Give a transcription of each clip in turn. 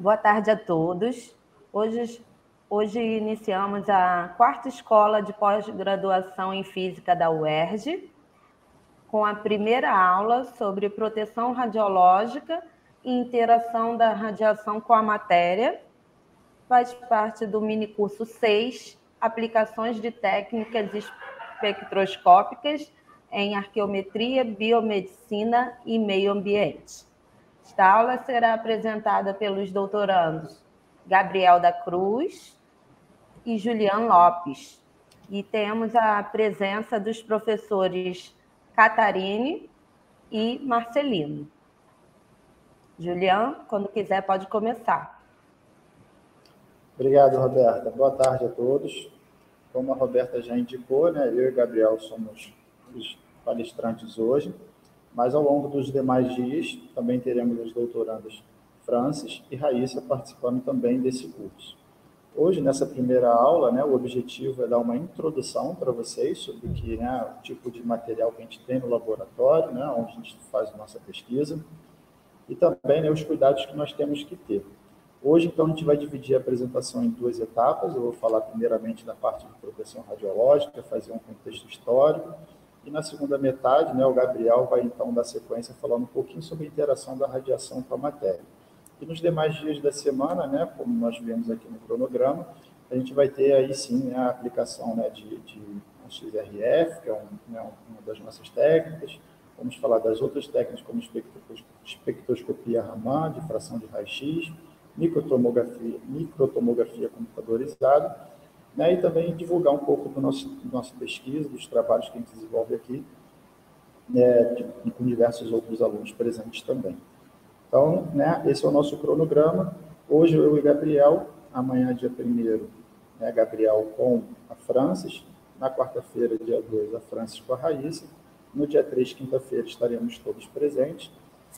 Boa tarde a todos. Hoje iniciamos a quarta escola de pós-graduação em Física da UERJ, com a primeira aula sobre proteção radiológica e interação da radiação com a matéria. Faz parte do minicurso 6, Aplicações de Técnicas Espectroscópicas em Arqueometria, Biomedicina e Meio Ambiente. Esta aula será apresentada pelos doutorandos Gabriel da Cruz e Julian Lopes. E temos a presença dos professores Catarine e Marcelino. Julian, quando quiser, pode começar. Obrigado, Roberta. Boa tarde a todos. Como a Roberta já indicou, né, eu e o Gabriel somos os palestrantes hoje, mas ao longo dos demais dias também teremos os doutorandos Francis e Raíssa participando também desse curso. Hoje, nessa primeira aula, né, o objetivo é dar uma introdução para vocês sobre o tipo de material que a gente tem no laboratório, né, onde a gente faz a nossa pesquisa, e também, né, os cuidados que nós temos que ter. Hoje, então, a gente vai dividir a apresentação em duas etapas. Eu vou falar primeiramente da parte de proteção radiológica, fazer um contexto histórico, e na segunda metade, né, o Gabriel vai, então, dar sequência falando um pouquinho sobre a interação da radiação com a matéria. E nos demais dias da semana, né, como nós vemos aqui no cronograma, a gente vai ter aí, sim, né, a aplicação, né, de XRF, que é uma das nossas técnicas. Vamos falar das outras técnicas, como espectroscopia Raman, difração de raio-x, microtomografia computadorizada, né, e também divulgar um pouco do nossa pesquisa, dos trabalhos que a gente desenvolve aqui, né, com diversos outros alunos presentes também. Então, né, esse é o nosso cronograma. Hoje eu e Gabriel, amanhã, dia 1º, né, Gabriel com a Francis, na quarta-feira, dia 2, a Francis com a Raíssa, no dia 3, quinta-feira, estaremos todos presentes,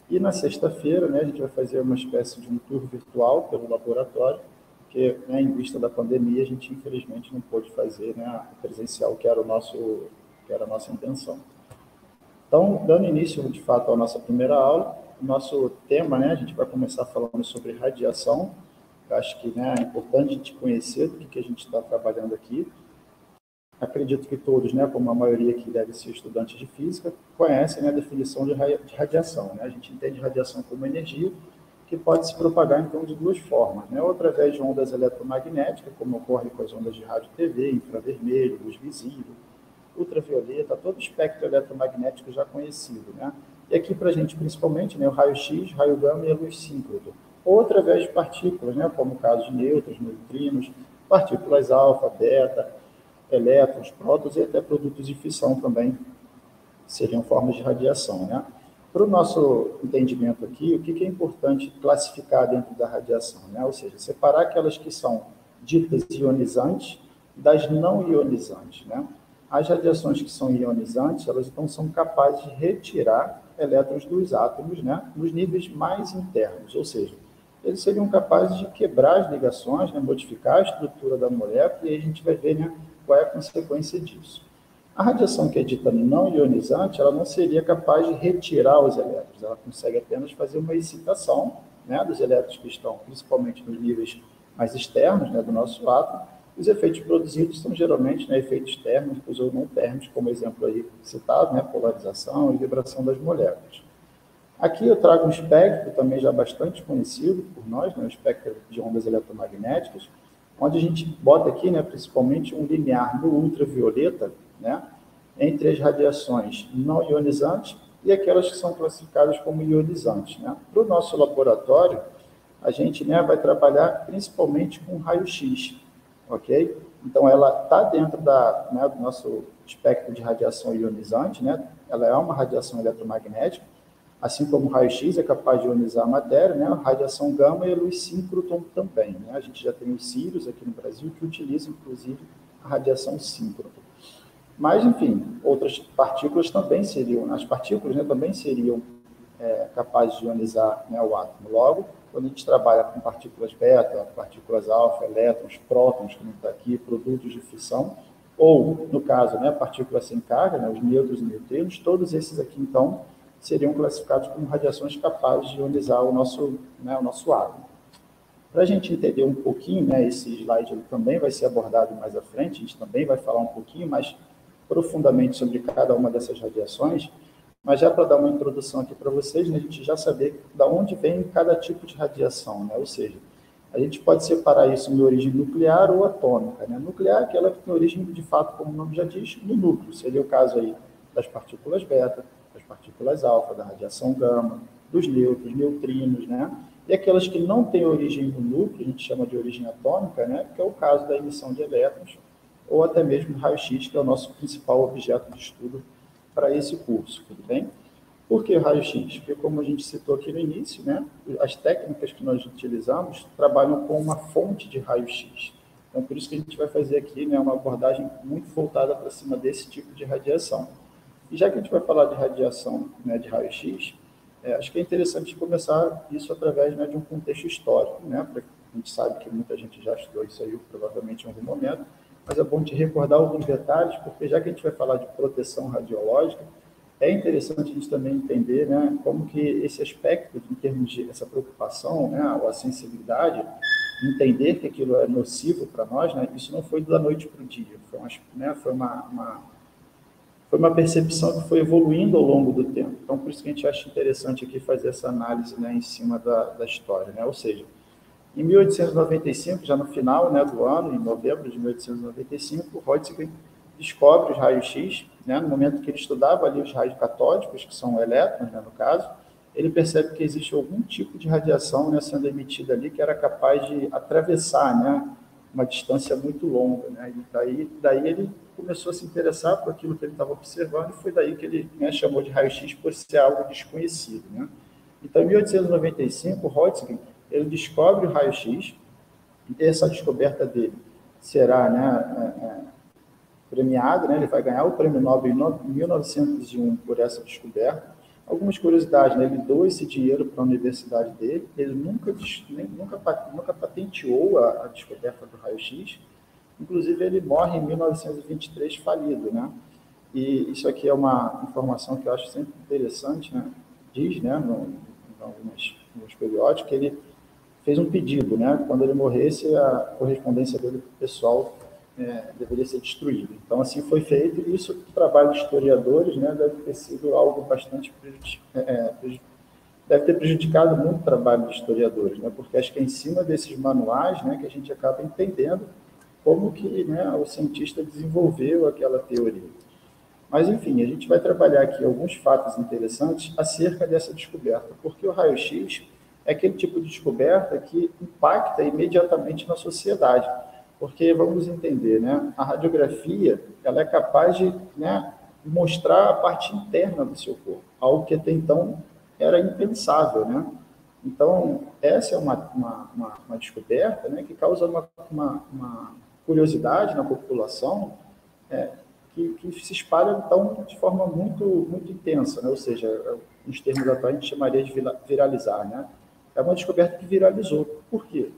e na sexta-feira, né, a gente vai fazer uma espécie de um tour virtual pelo laboratório, porque, né, em vista da pandemia, a gente infelizmente não pôde fazer, né, presencial, que era a nossa intenção. Então, dando início, de fato, à nossa primeira aula, o nosso tema, né, a gente vai começar falando sobre radiação. Eu acho que, né, é importante a gente conhecer do que a gente está trabalhando aqui. Acredito que todos, né, como a maioria que deve ser estudantes de física, conhecem, né, a definição de radiação, né? A gente entende radiação como energia que pode se propagar, então, de duas formas, né? Ou através de ondas eletromagnéticas, como ocorre com as ondas de rádio e TV, infravermelho, luz visível, ultravioleta, todo o espectro eletromagnético já conhecido, né? E aqui para a gente, principalmente, né, o raio-x, raio gama e a luz síncrona. Ou através de partículas, né, como o caso de nêutrons, neutrinos, partículas alfa, beta, elétrons, prótons e até produtos de fissão também seriam formas de radiação, né? Para o nosso entendimento aqui, o que é importante classificar dentro da radiação, né? Ou seja, separar aquelas que são ditas ionizantes das não ionizantes, né? As radiações que são ionizantes, elas então são capazes de retirar elétrons dos átomos, né, nos níveis mais internos, ou seja, eles seriam capazes de quebrar as ligações, né, modificar a estrutura da molécula, e aí a gente vai ver, né, qual é a consequência disso. A radiação que é dita não ionizante, ela não seria capaz de retirar os elétrons, ela consegue apenas fazer uma excitação, né, dos elétrons que estão principalmente nos níveis mais externos, né, do nosso átomo. Os efeitos produzidos são geralmente, né, efeitos térmicos ou não térmicos, como exemplo aí citado, né, polarização e vibração das moléculas. Aqui eu trago um espectro também já bastante conhecido por nós, né, o espectro de ondas eletromagnéticas, onde a gente bota aqui, né, principalmente um limiar no ultravioleta, né, entre as radiações não ionizantes e aquelas que são classificadas como ionizantes, né. Para o nosso laboratório, a gente, né, vai trabalhar principalmente com raio-x, ok? Então, ela está dentro né, do nosso espectro de radiação ionizante, né? Ela é uma radiação eletromagnética, assim como o raio-x é capaz de ionizar a matéria, né? A radiação gama e a luz síncrona também, né? A gente já tem os Sirius aqui no Brasil que utilizam, inclusive, a radiação síncrona. Mas, enfim, outras partículas também seriam, as partículas, né, também seriam capazes de ionizar, né, o átomo. Logo, quando a gente trabalha com partículas beta, partículas alfa, elétrons, prótons, como está aqui, produtos de fissão, ou, no caso, né, partículas sem carga, né, os nêutrons e neutrinos, todos esses aqui, então, seriam classificados como radiações capazes de ionizar o nosso átomo. Para a gente entender um pouquinho, né, esse slide ele também vai ser abordado mais à frente, a gente também vai falar um pouquinho mais profundamente sobre cada uma dessas radiações, mas já para dar uma introdução aqui para vocês, né, a gente já saber de onde vem cada tipo de radiação, né, ou seja, a gente pode separar isso em origem nuclear ou atômica, né? Nuclear é aquela que tem origem, de fato, como o nome já diz, no núcleo, seria o caso aí das partículas beta, das partículas alfa, da radiação gama, dos nêutrons, neutrinos, né? E aquelas que não têm origem no núcleo, a gente chama de origem atômica, né? Que é o caso da emissão de elétrons, ou até mesmo raio-x, que é o nosso principal objeto de estudo para esse curso, tudo bem? Por que raio-x? Porque, como a gente citou aqui no início, né, as técnicas que nós utilizamos trabalham com uma fonte de raio-x. Então, por isso que a gente vai fazer aqui, né, uma abordagem muito voltada para cima desse tipo de radiação. E já que a gente vai falar de radiação, né, de raio-x, acho que é interessante começar isso através, né, de um contexto histórico, né, porque a gente sabe que muita gente já estudou isso aí, provavelmente em algum momento, mas é bom te recordar alguns detalhes, porque já que a gente vai falar de proteção radiológica, é interessante a gente também entender, né, como que esse aspecto, em termos de essa preocupação, né, ou a sensibilidade, entender que aquilo é nocivo para nós, né, isso não foi da noite para o dia, foi uma percepção que foi evoluindo ao longo do tempo. Então, por isso que a gente acha interessante aqui fazer essa análise, né, em cima da história, né, ou seja, em 1895, já no final, né, do ano, em novembro de 1895, Röntgen descobre os raios-x, né, no momento que ele estudava ali os raios catódicos, que são elétrons, né, no caso, ele percebe que existe algum tipo de radiação, né, sendo emitida ali que era capaz de atravessar, né, uma distância muito longa, né, e daí ele começou a se interessar por aquilo que ele estava observando e foi daí que ele, né, chamou de raio-x por ser algo desconhecido, né. Então, em 1895, Röntgen ele descobre o raio-x, e essa descoberta dele será, né, premiado, né, ele vai ganhar o prêmio Nobel em 1901 por essa descoberta. Algumas curiosidades, né, ele doou esse dinheiro para a universidade dele, ele nunca patenteou a descoberta do raio-x, inclusive ele morre em 1923 falido, né? E isso aqui é uma informação que eu acho sempre interessante, né? Diz, né, em alguns periódicos, que ele fez um pedido, né? Quando ele morresse, a correspondência dele pessoal deveria ser destruída. Então, assim foi feito, e isso, o trabalho de historiadores, né, deve ter sido algo bastante deve ter prejudicado muito o trabalho de historiadores, né? Porque acho que é em cima desses manuais, né, que a gente acaba entendendo como que, né, o cientista desenvolveu aquela teoria. Mas, enfim, a gente vai trabalhar aqui alguns fatos interessantes acerca dessa descoberta, porque o raio-x é aquele tipo de descoberta que impacta imediatamente na sociedade. Porque, vamos entender, né, a radiografia ela é capaz de, né, mostrar a parte interna do seu corpo, algo que até então era impensável, né? Então, essa é uma descoberta, né, que causa uma curiosidade na população, é, que se espalha, então, de forma muito intensa, né? Ou seja, nos termos atuais, a gente chamaria de viralizar, né? É uma descoberta que viralizou. Por quê?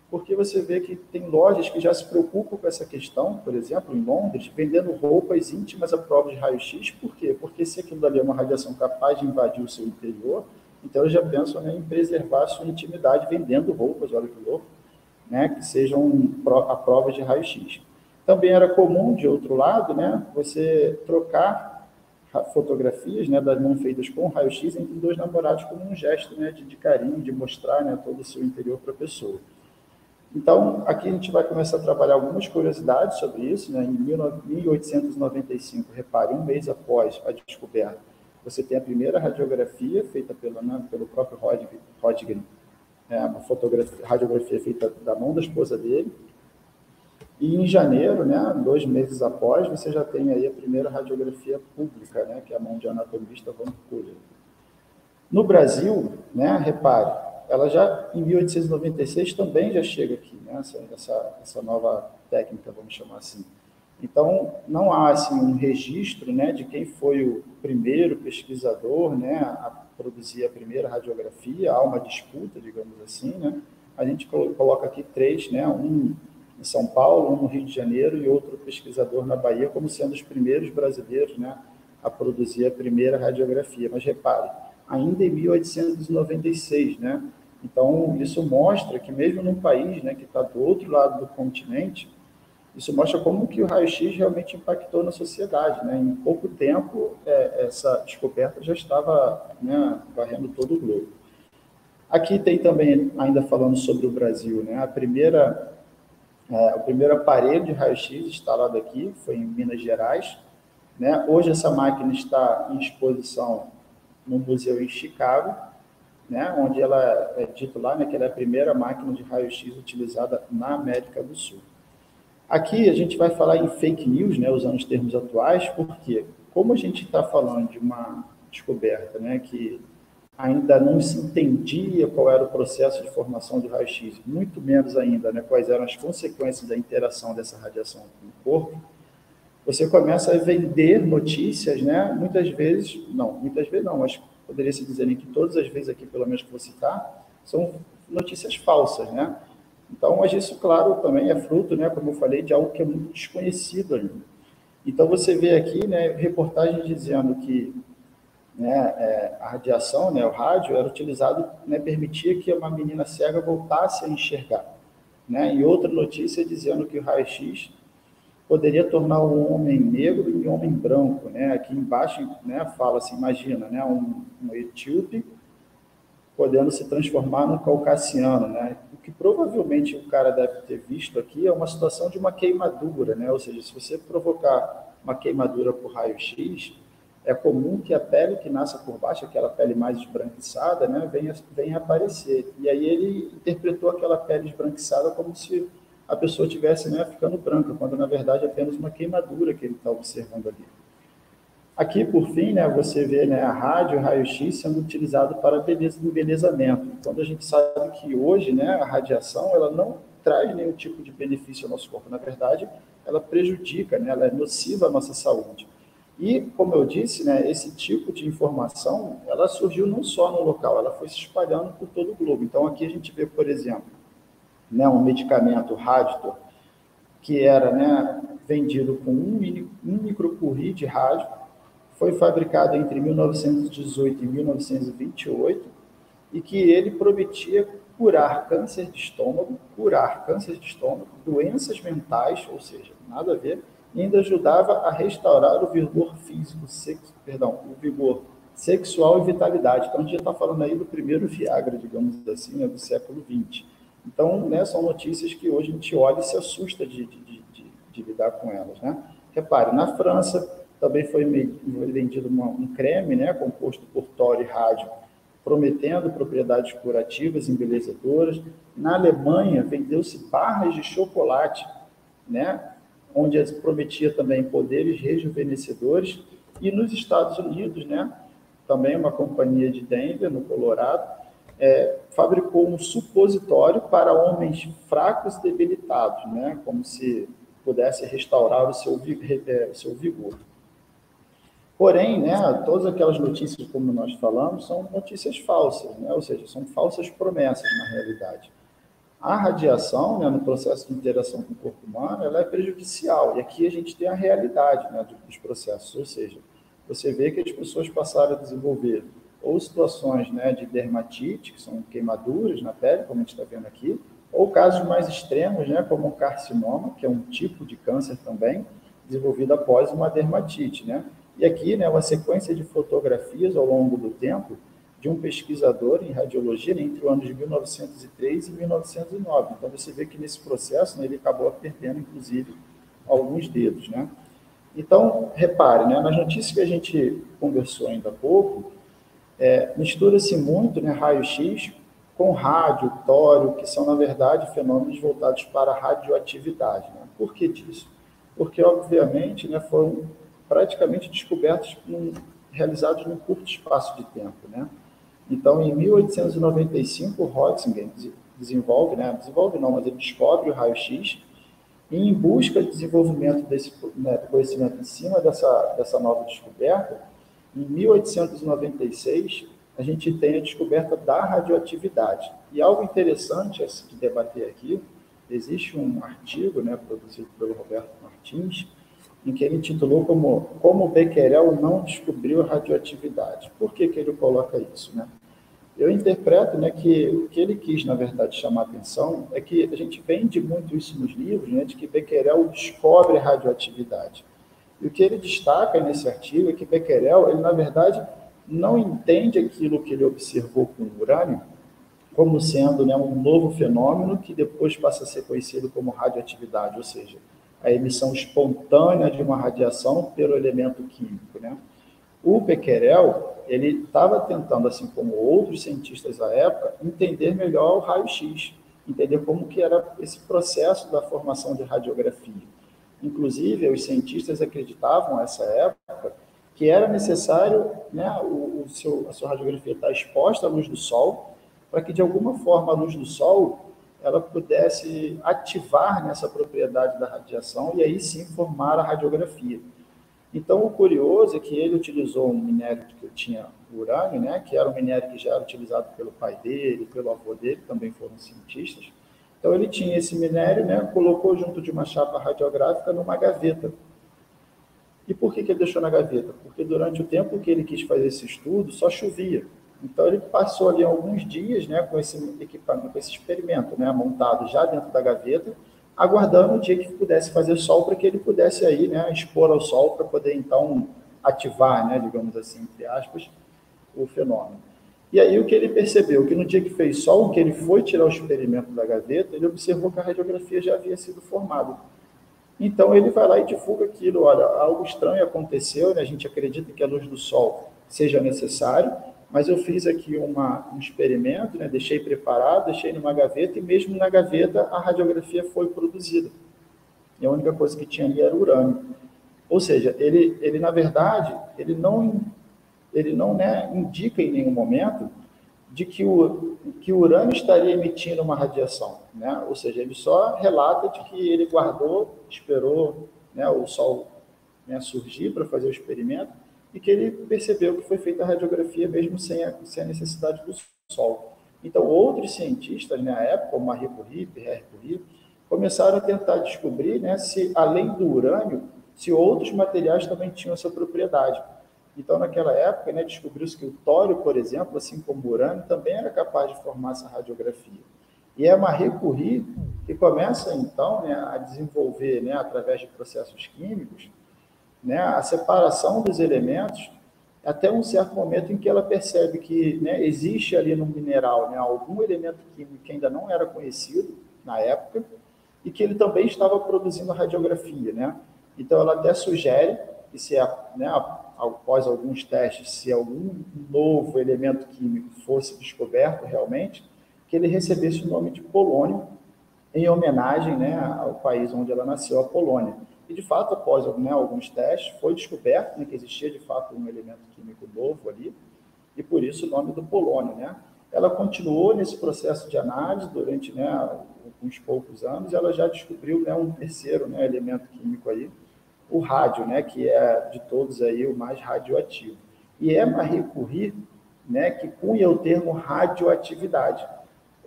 Porque você vê que tem lojas que já se preocupam com essa questão, por exemplo, em Londres, vendendo roupas íntimas à prova de raio-x. Por quê? Porque se aquilo dali é uma radiação capaz de invadir o seu interior, então eles já pensam, né, em preservar a sua intimidade vendendo roupas, olha que louco, né, que sejam a prova de raio-x. Também era comum, de outro lado, né, você trocar fotografias, né, das mãos feitas com raio-x entre dois namorados como um gesto, né, de carinho, de mostrar, né, todo o seu interior para a pessoa. Então, aqui a gente vai começar a trabalhar algumas curiosidades sobre isso, né. Em 1895, repare, um mês após a descoberta, você tem a primeira radiografia feita pelo próprio Röntgen, uma radiografia feita da mão da esposa dele. E em janeiro, né, 2 meses após, você já tem aí a primeira radiografia pública, né, que é a mão de anatomista Van Kuller. No Brasil, né, repare, ela já, em 1896, também já chega aqui, né, essa nova técnica, vamos chamar assim. Então, não há assim, um registro, né, de quem foi o primeiro pesquisador, né, a produzir a primeira radiografia, há uma disputa, digamos assim, né. A gente coloca aqui 3, né, um em São Paulo, um no Rio de Janeiro e outro pesquisador na Bahia, como sendo os primeiros brasileiros, né, a produzir a primeira radiografia. Mas repare, ainda em 1896, né, Então, isso mostra que mesmo num país, né, que está do outro lado do continente, isso mostra como que o raio-x realmente impactou na sociedade, né? Em pouco tempo, essa descoberta já estava, né, varrendo todo o globo. Aqui tem também, ainda falando sobre o Brasil, né, o primeiro aparelho de raio-x instalado aqui foi em Minas Gerais, né? Hoje essa máquina está em exposição no museu em Chicago, né? Onde ela é dito lá, né, que ela é a primeira máquina de raio-x utilizada na América do Sul. Aqui a gente vai falar em fake news, né, usando os termos atuais, porque como a gente está falando de uma descoberta, né, que ainda não se entendia qual era o processo de formação do raio-x, muito menos ainda, né, quais eram as consequências da interação dessa radiação com o corpo, você começa a vender notícias, né, muitas vezes não, mas poderia se dizer que todas as vezes aqui, pelo menos que vou citar, são notícias falsas, né? Então, mas isso, claro, também é fruto, né, como eu falei, de algo que é muito desconhecido ainda. Então, você vê aqui, né, reportagens dizendo que, né, a radiação, né, o rádio, era utilizado, né, permitia que uma menina cega voltasse a enxergar. Né? E outra notícia dizendo que o raio-x poderia tornar um homem negro e um homem branco. Né? Aqui embaixo, né, fala-se, imagina, né, um etíope podendo se transformar num caucasiano, né? O que provavelmente o cara deve ter visto aqui é uma situação de uma queimadura, né? Ou seja, se você provocar uma queimadura por raio-x, é comum que a pele que nasce por baixo, aquela pele mais esbranquiçada, né, venha aparecer. E aí ele interpretou aquela pele esbranquiçada como se a pessoa estivesse, né, ficando branca, quando na verdade é apenas uma queimadura que ele está observando ali. Aqui, por fim, né, você vê, né, a rádio, o raio-x sendo utilizado para embelezamento. Quando a gente sabe que hoje, né, a radiação ela não traz nenhum tipo de benefício ao nosso corpo. Na verdade, ela prejudica, né, ela é nociva à nossa saúde. E, como eu disse, né, esse tipo de informação, ela surgiu não só no local, ela foi se espalhando por todo o globo. Então, aqui a gente vê, por exemplo, né, um medicamento Radtor, que era, né, vendido com um microcurie de rádio, foi fabricado entre 1918 e 1928 e que ele prometia curar câncer de estômago, doenças mentais, ou seja, nada a ver, e ainda ajudava a restaurar o vigor físico, o vigor sexual e vitalidade. Então, a gente já está falando aí do primeiro Viagra, digamos assim, né, do século XX. Então, né, são notícias que hoje a gente olha e se assusta de lidar com elas. Né? Repare, na França também foi vendido um creme, né, composto por tório e rádio, prometendo propriedades curativas e embelezadoras. Na Alemanha, vendeu-se barras de chocolate, né, onde prometia também poderes rejuvenescedores. E nos Estados Unidos, né, também uma companhia de Denver, no Colorado, fabricou um supositório para homens fracos e debilitados, né, como se pudesse restaurar o seu vigor. Porém, né, todas aquelas notícias, como nós falamos, são notícias falsas, né, ou seja, são falsas promessas na realidade. A radiação, né, no processo de interação com o corpo humano, ela é prejudicial, e aqui a gente tem a realidade, né, dos processos, ou seja, você vê que as pessoas passaram a desenvolver ou situações, né, de dermatite, que são queimaduras na pele, como a gente está vendo aqui, ou casos mais extremos, né, como o carcinoma, que é um tipo de câncer também, desenvolvido após uma dermatite, né? E aqui, né, uma sequência de fotografias ao longo do tempo de um pesquisador em radiologia, né, entre os anos de 1903 e 1909. Então, você vê que nesse processo, né, ele acabou perdendo, inclusive, alguns dedos, né? Então, repare, né, nas notícias que a gente conversou ainda há pouco, mistura-se muito, né, raio-x com rádio, tório, que são, na verdade, fenômenos voltados para a radioatividade. Né? Por que disso? Porque, obviamente, né, foram praticamente descobertos, realizados num curto espaço de tempo. Né? Então, em 1895, Röntgen ele descobre o raio-x, e em busca de desenvolvimento desse, né, conhecimento em cima dessa nova descoberta, em 1896, a gente tem a descoberta da radioatividade. E algo interessante a se debater aqui, existe um artigo, né, produzido pelo Roberto Martins, em que ele intitulou como Becquerel não descobriu a radioatividade. Por que ele coloca isso? Né? Eu interpreto, né, que o que ele quis, na verdade, chamar a atenção é que a gente vende muito isso nos livros, né, de que Becquerel descobre a radioatividade. E o que ele destaca nesse artigo é que Becquerel, ele, na verdade, não entende aquilo que ele observou com o urânio como sendo, né, um novo fenômeno que depois passa a ser conhecido como radioatividade, ou seja, a emissão espontânea de uma radiação pelo elemento químico, né? O Becquerel, ele estava tentando, assim como outros cientistas da época, entender melhor o raio-x, entender como que era esse processo da formação de radiografia. Inclusive, os cientistas acreditavam, nessa época, que era necessário, né, a sua radiografia estar exposta à luz do Sol, para que, de alguma forma, a luz do Sol ela pudesse ativar nessa propriedade da radiação e aí sim formar a radiografia. Então, o curioso é que ele utilizou um minério que tinha urânio, né, que era um minério que já era utilizado pelo pai dele, pelo avô dele, que também foram cientistas. Então, ele tinha esse minério, né, colocou junto de uma chapa radiográfica numa gaveta. E por que ele deixou na gaveta? Porque durante o tempo que ele quis fazer esse estudo, só chovia. Então, ele passou ali alguns dias, né, com esse equipamento, com esse experimento, né, montado já dentro da gaveta, aguardando o dia que pudesse fazer sol para que ele pudesse aí, né, expor ao sol para poder, então, ativar, né, digamos assim, entre aspas, o fenômeno. E aí o que ele percebeu? Que no dia que fez sol, que ele foi tirar o experimento da gaveta, ele observou que a radiografia já havia sido formada. Então ele vai lá e divulga aquilo, olha, algo estranho aconteceu, né? A gente acredita que a luz do sol seja necessário, mas eu fiz aqui um experimento, né? Deixei preparado, deixei numa gaveta, e mesmo na gaveta a radiografia foi produzida. E a única coisa que tinha ali era urânio. Ou seja, ele na verdade, ele não, né, indica em nenhum momento de que o urânio estaria emitindo uma radiação, né? Ou seja, ele só relata de que ele guardou, esperou, né, o Sol, né, surgir para fazer o experimento e que ele percebeu que foi feita a radiografia mesmo sem a necessidade do Sol. Então, outros cientistas, na época, como Marie Curie, Pierre Curie, começaram a tentar descobrir, né, se, além do urânio, se outros materiais também tinham essa propriedade. Então, naquela época, né, descobriu-se que o tório, por exemplo, assim como o urânio, também era capaz de formar essa radiografia. E é a Marie Curie que começa, então, né, a desenvolver, né, através de processos químicos, né, a separação dos elementos, até um certo momento em que ela percebe que, né, existe ali no mineral, né, algum elemento químico que ainda não era conhecido na época e que ele também estava produzindo a radiografia, né? Então, ela até sugere que se, né, após alguns testes, se algum novo elemento químico fosse descoberto realmente, que ele recebesse o nome de polônio, em homenagem, né, ao país onde ela nasceu, a Polônia. E, de fato, após, né, alguns testes, foi descoberto, né, que existia, de fato, um elemento químico novo ali, e por isso o nome do polônio, né? Ela continuou nesse processo de análise durante, né, uns poucos anos, e ela já descobriu, né, um terceiro, né, elemento químico aí, o rádio, né, que é de todos aí o mais radioativo. E é Marie Curie, né, que cunha o termo radioatividade.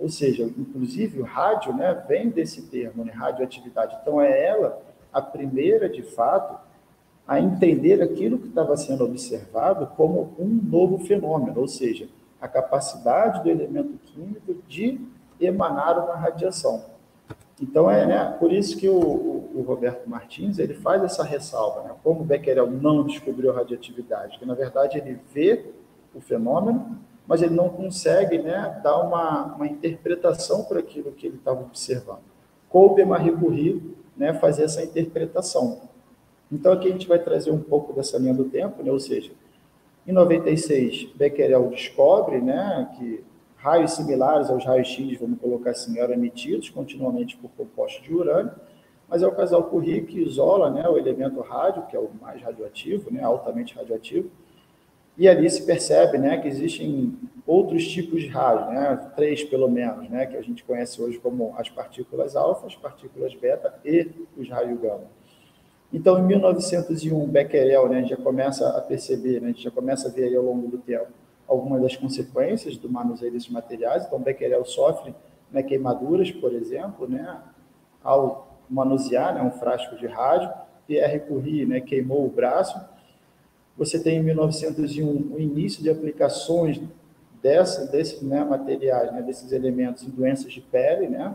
Ou seja, inclusive o rádio, né, vem desse termo, né, radioatividade. Então é ela a primeira, de fato, a entender aquilo que estava sendo observado como um novo fenômeno, ou seja, a capacidade do elemento químico de emanar uma radiação. Então, né, por isso que o Roberto Martins ele faz essa ressalva, né, como Becquerel não descobriu a radioatividade, que, na verdade, ele vê o fenômeno, mas ele não consegue, né, dar uma interpretação para aquilo que ele estava observando. Coube a Marie Curie, né, fazer essa interpretação. Então, aqui a gente vai trazer um pouco dessa linha do tempo, né, ou seja, em 96, Becquerel descobre, né, que raios similares aos raios-x, vamos colocar assim, eram emitidos continuamente por compostos de urânio, mas é o casal Curie que isola, né, o elemento rádio, que é o mais radioativo, né, altamente radioativo, e ali se percebe, né, que existem outros tipos de rádio, né, 3 pelo menos, né, que a gente conhece hoje como as partículas alfa, as partículas beta e os raios gama. Então, em 1901, Becquerel, né, a gente já começa a perceber, né, a gente já começa a ver aí ao longo do tempo algumas das consequências do manuseio desses materiais. Então, Becquerel sofre, né, queimaduras, por exemplo, né, ao manusear, né, um frasco de rádio. Pierre Curie, né, queimou o braço. Você tem em 1901 o início de aplicações desses, né, materiais, né, desses elementos em doenças de pele, né?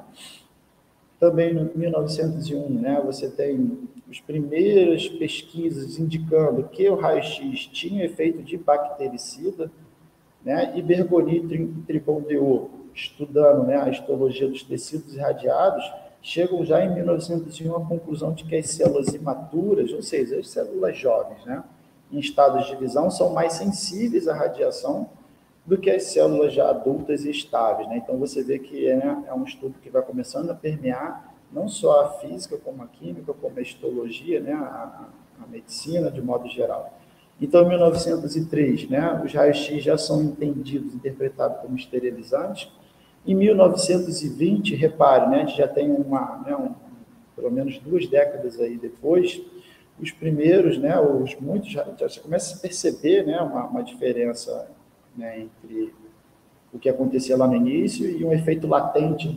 Também em 1901, né, você tem as primeiras pesquisas indicando que o raio-x tinha efeito de bactericida, né, e Bergolini e Tribondeau, estudando, né, a histologia dos tecidos irradiados, chegam já em 1901 à conclusão de que as células imaturas, ou seja, as células jovens, né, em estados de visão, são mais sensíveis à radiação do que as células já adultas e estáveis, né? Então, você vê que é um estudo que vai começando a permear não só a física, como a química, como a histologia, né? A medicina, de modo geral. Então, em 1903, né, os raios-x já são entendidos, interpretados como esterilizantes. Em 1920, repare, né, a gente já tem pelo menos 2 décadas aí depois, os primeiros, né, muitos já começa a perceber, né, uma diferença, né, entre o que acontecia lá no início e um efeito latente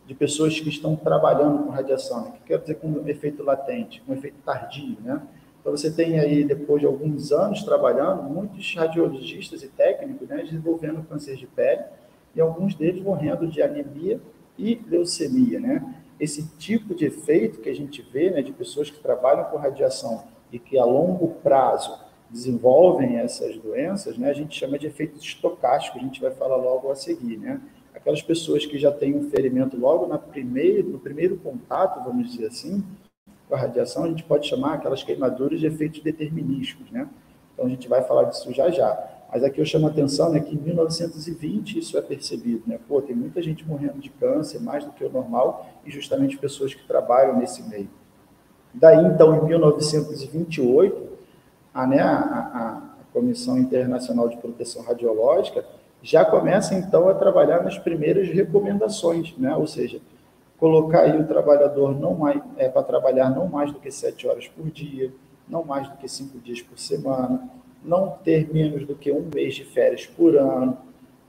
de pessoas que estão trabalhando com radiação. Né? O que quer dizer com um efeito latente? Um efeito tardio, né? Então, você tem aí, depois de alguns anos trabalhando, muitos radiologistas e técnicos, né, desenvolvendo câncer de pele, e alguns deles morrendo de anemia e leucemia, né? Esse tipo de efeito que a gente vê, né, de pessoas que trabalham com radiação e que a longo prazo desenvolvem essas doenças, né, a gente chama de efeito estocástico, a gente vai falar logo a seguir, né? Aquelas pessoas que já têm um ferimento logo no primeiro contato, vamos dizer assim, com a radiação, a gente pode chamar aquelas queimaduras de efeitos determinísticos, né? Então, a gente vai falar disso já já. Mas aqui eu chamo a atenção, né, que em 1920 isso é percebido, né? Pô, tem muita gente morrendo de câncer, mais do que o normal, e justamente pessoas que trabalham nesse meio. Daí, então, em 1928, a Comissão Internacional de Proteção Radiológica já começa, então, a trabalhar nas primeiras recomendações, né? Ou seja, colocar aí o trabalhador para trabalhar não mais do que 7 horas por dia, não mais do que 5 dias por semana, não ter menos do que 1 mês de férias por ano,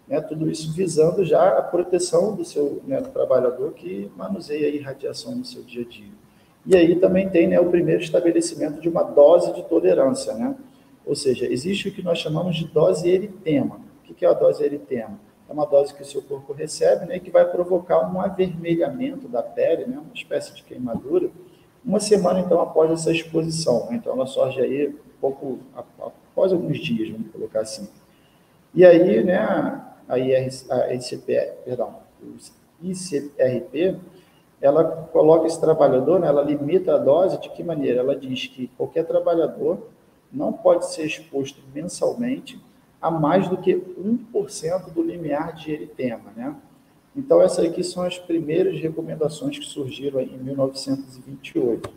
né? Tudo isso visando já a proteção do seu, né, do trabalhador que manuseia aí radiação no seu dia a dia. E aí também tem, né, o primeiro estabelecimento de uma dose de tolerância, né? Ou seja, existe o que nós chamamos de dose eritema. O que é a dose eritema? É uma dose que o seu corpo recebe, né, que vai provocar um avermelhamento da pele, né, uma espécie de queimadura, uma semana, então, após essa exposição. Né? Então, ela surge aí pouco após alguns dias, vamos colocar assim. E aí, né, a ICRP, ela coloca esse trabalhador, né, ela limita a dose de que maneira? Ela diz que qualquer trabalhador não pode ser exposto mensalmente a mais do que 1% do limiar de eritema, né? Então, essas aqui são as primeiras recomendações que surgiram aí em 1928.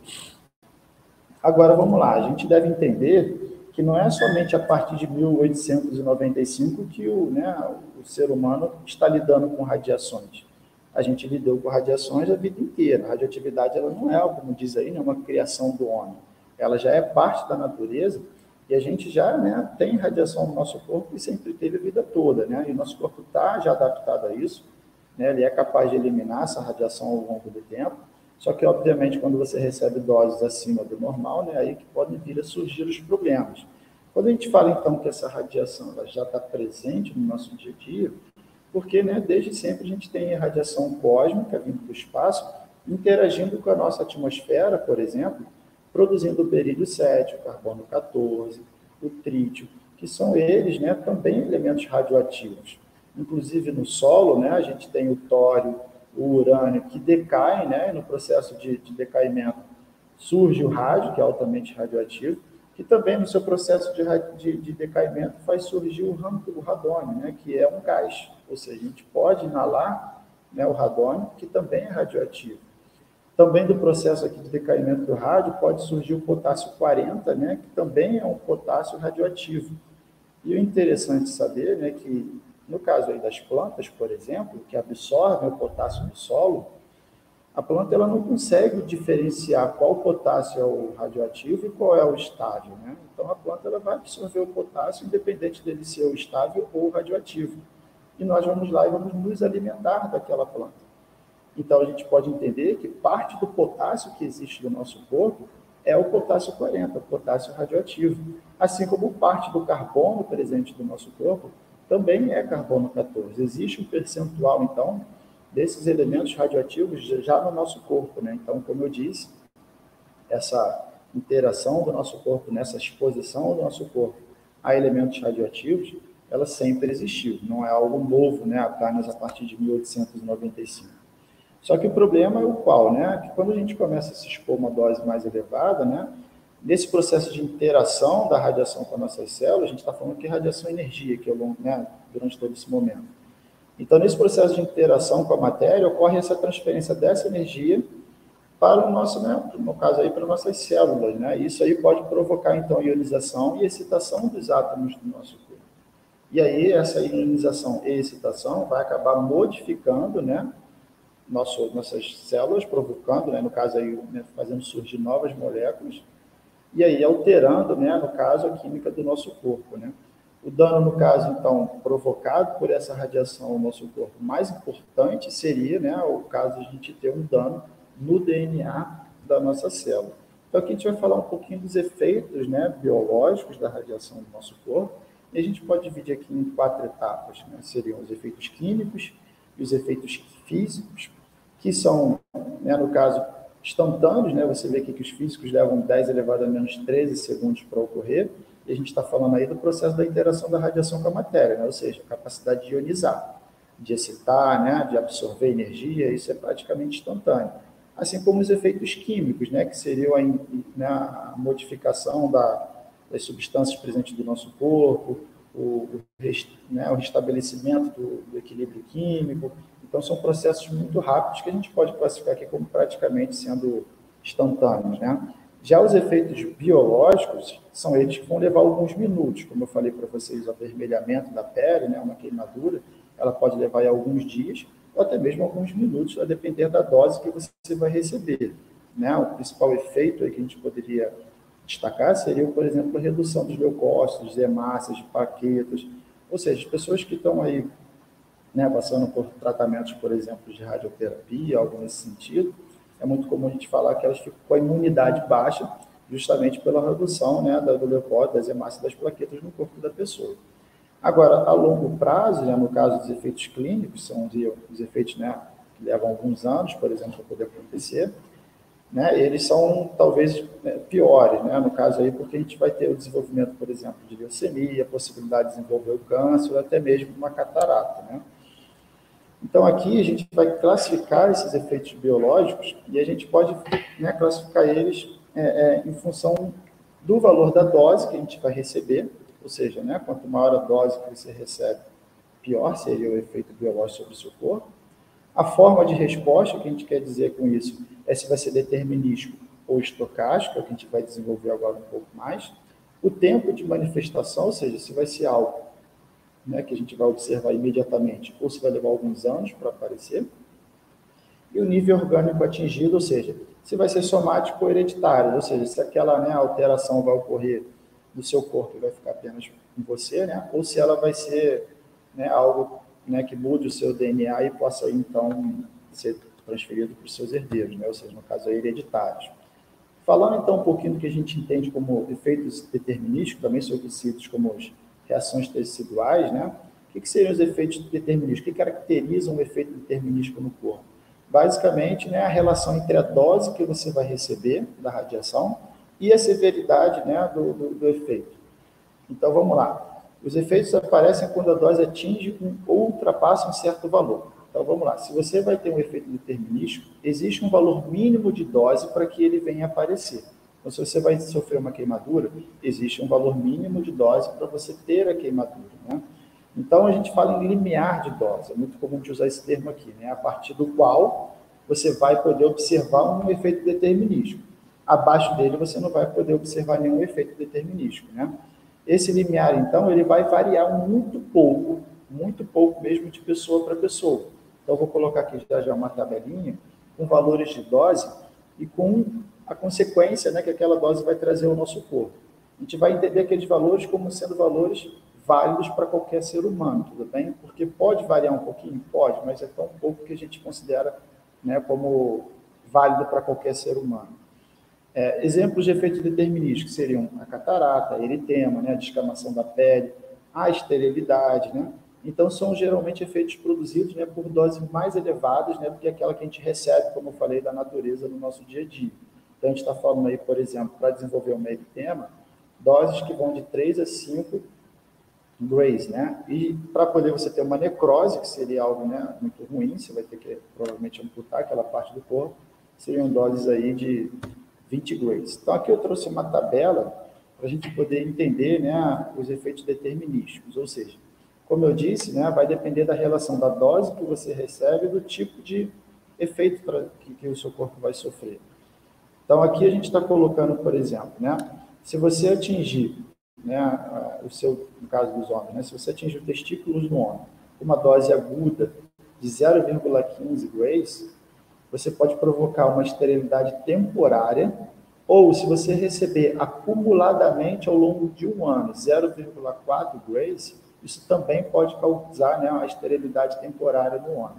Agora, vamos lá, a gente deve entender que não é somente a partir de 1895 que o ser humano está lidando com radiações. A gente lidou com radiações a vida inteira. A radioatividade ela não é, como diz aí, uma criação do homem. Ela já é parte da natureza e a gente já, né, tem radiação no nosso corpo e sempre teve a vida toda, né? E o nosso corpo está já adaptado a isso, né? Ele é capaz de eliminar essa radiação ao longo do tempo. Só que, obviamente, quando você recebe doses acima do normal, né, aí que podem vir a surgir os problemas. Quando a gente fala, então, que essa radiação ela já está presente no nosso dia a dia, porque, né, desde sempre a gente tem a radiação cósmica vindo do espaço, interagindo com a nossa atmosfera, por exemplo, produzindo o berílio 7, o carbono 14, o trítio, que são eles, né, também elementos radioativos. Inclusive no solo, né, a gente tem o tório, o urânio, que decaem, né, no processo de decaimento surge o rádio, que é altamente radioativo, que também no seu processo de decaimento faz surgir o radônio, né, que é um gás, ou seja, a gente pode inalar, né, o radônio, que também é radioativo. Também do processo aqui de decaimento do rádio pode surgir o potássio 40, né, que também é um potássio radioativo. E o interessante saber, né, que no caso aí das plantas, por exemplo, que absorvem o potássio do solo, a planta ela não consegue diferenciar qual potássio é o radioativo e qual é o estável, né? Então a planta ela vai absorver o potássio independente dele ser o estável ou o radioativo. E nós vamos lá e vamos nos alimentar daquela planta. Então, a gente pode entender que parte do potássio que existe no nosso corpo é o potássio 40, o potássio radioativo. Assim como parte do carbono presente no nosso corpo também é carbono 14. Existe um percentual, então, desses elementos radioativos já no nosso corpo, né? Então, como eu disse, essa interação do nosso corpo, nessa exposição do nosso corpo a elementos radioativos, ela sempre existiu, não é algo novo, né? Apenas a partir de 1895. Só que o problema é o qual, né? Que quando a gente começa a se expor a uma dose mais elevada, né? Nesse processo de interação da radiação com as nossas células, a gente está falando que é radiação energia, que é longo, né? Durante todo esse momento. Então, nesse processo de interação com a matéria, ocorre essa transferência dessa energia para o nosso, né? No caso aí, para nossas células, né? Isso aí pode provocar, então, ionização e excitação dos átomos do nosso corpo. E aí, essa ionização e excitação vai acabar modificando, né? Nossas células, provocando, né, no caso aí, né, fazendo surgir novas moléculas, e aí alterando, né, no caso, a química do nosso corpo, né. O dano, no caso, então, provocado por essa radiação no nosso corpo, mais importante seria, né, o caso de a gente ter um dano no DNA da nossa célula. Então, aqui a gente vai falar um pouquinho dos efeitos, né, biológicos da radiação no nosso corpo, e a gente pode dividir aqui em 4 etapas, né, seriam os efeitos químicos e os efeitos físicos, que são, né, no caso, instantâneos, né? Você vê aqui que os físicos levam 10 elevado a menos 13 segundos para ocorrer, e a gente está falando aí do processo da interação da radiação com a matéria, né? Ou seja, a capacidade de ionizar, de excitar, né, de absorver energia, isso é praticamente instantâneo. Assim como os efeitos químicos, né, que seriam a modificação das substâncias presentes do nosso corpo, o restabelecimento do equilíbrio químico. Então, são processos muito rápidos que a gente pode classificar aqui como praticamente sendo instantâneos, né? Já os efeitos biológicos são eles que vão levar alguns minutos, como eu falei para vocês, o avermelhamento da pele, né, uma queimadura, ela pode levar aí alguns dias ou até mesmo alguns minutos, a depender da dose que você vai receber, né? O principal efeito aí que a gente poderia destacar seria, por exemplo, a redução dos leucócitos, de hemácias, de plaquetas, ou seja, as pessoas que estão aí, né, passando por tratamentos, por exemplo, de radioterapia, algo nesse sentido, é muito comum a gente falar que elas ficam com a imunidade baixa, justamente pela redução, né, do leucócito, das hemácias, das plaquetas no corpo da pessoa. Agora, a longo prazo, né, no caso dos efeitos clínicos, são os efeitos, né, que levam alguns anos, por exemplo, para poder acontecer, né, eles são talvez piores, né, no caso aí, porque a gente vai ter o desenvolvimento, por exemplo, de leucemia, a possibilidade de desenvolver o câncer, ou até mesmo uma catarata, né. Então, aqui a gente vai classificar esses efeitos biológicos e a gente pode, né, classificar eles em função do valor da dose que a gente vai receber, ou seja, né, quanto maior a dose que você recebe, pior seria o efeito biológico sobre o seu corpo. A forma de resposta, o que a gente quer dizer com isso, é se vai ser determinístico ou estocástico, é o que a gente vai desenvolver agora um pouco mais. O tempo de manifestação, ou seja, se vai ser algo, né, que a gente vai observar imediatamente, ou se vai levar alguns anos para aparecer. E o nível orgânico atingido, ou seja, se vai ser somático ou hereditário, ou seja, se aquela, né, alteração vai ocorrer no seu corpo e vai ficar apenas com você, né, ou se ela vai ser, né, algo, né, que mude o seu DNA e possa, então, ser transferido para os seus herdeiros, né, ou seja, no caso, hereditários. Falando, então, um pouquinho do que a gente entende como efeitos determinísticos, também são conhecidos como as reações teciduais, né? O que seriam os efeitos determinísticos? O que caracterizam o efeito determinístico no corpo? Basicamente, né, a relação entre a dose que você vai receber da radiação e a severidade, né, do efeito. Então, vamos lá. Os efeitos aparecem quando a dose atinge ou ultrapassa um certo valor. Então, vamos lá. Se você vai ter um efeito determinístico, existe um valor mínimo de dose para que ele venha aparecer. Então, se você vai sofrer uma queimadura, existe um valor mínimo de dose para você ter a queimadura, né? Então, a gente fala em limiar de dose. É muito comum de usar esse termo aqui, né? A partir do qual você vai poder observar um efeito determinístico. Abaixo dele, você não vai poder observar nenhum efeito determinístico, né? Esse limiar, então, ele vai variar muito pouco mesmo de pessoa para pessoa. Então, eu vou colocar aqui já uma tabelinha com valores de dose e com a consequência, né, que aquela dose vai trazer ao nosso corpo. A gente vai entender aqueles valores como sendo valores válidos para qualquer ser humano, tudo bem? Porque pode variar um pouquinho? Pode, mas é tão pouco que a gente considera, né, como válido para qualquer ser humano. Exemplos de efeitos determinísticos seriam a catarata, a eritema, né, a descamação da pele, a esterilidade, né? Então, são geralmente efeitos produzidos, né, por doses mais elevadas, né, do que aquela que a gente recebe, como eu falei, da natureza no nosso dia a dia. Então, a gente está falando aí, por exemplo, para desenvolver um meritema, doses que vão de 3 a 5 grays, né? E para poder você ter uma necrose, que seria algo, né, muito ruim, você vai ter que provavelmente amputar aquela parte do corpo, seriam doses aí de 20 grays. Então, aqui eu trouxe uma tabela para a gente poder entender, né, os efeitos determinísticos, ou seja, como eu disse, né, vai depender da relação da dose que você recebe e do tipo de efeito que o seu corpo vai sofrer. Então, aqui a gente está colocando, por exemplo, né, se você atingir, né, no caso dos homens, né, se você atingir os testículos no homem, uma dose aguda de 0,15 grays, você pode provocar uma esterilidade temporária, ou se você receber acumuladamente ao longo de um ano 0,4 grays, isso também pode causar, né, a esterilidade temporária no homem.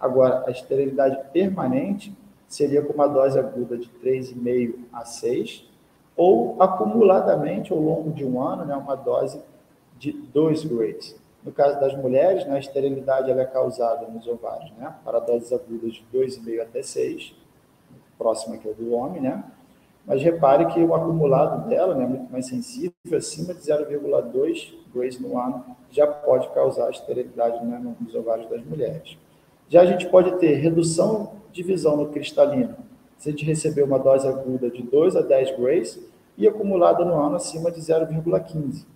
Agora, a esterilidade permanente seria com uma dose aguda de 3,5 a 6, ou acumuladamente ao longo de um ano, né, uma dose de 2 grays. No caso das mulheres, né, a esterilidade ela é causada nos ovários, né, para doses agudas de 2,5 até 6, próxima que é do homem, né? Mas repare que o acumulado dela, né, é muito mais sensível, acima de 0,2 grays no ano, já pode causar esterilidade, né, nos ovários das mulheres. Já a gente pode ter redução de visão no cristalino, se a gente receber uma dose aguda de 2 a 10 grays e acumulada no ano acima de 0,15.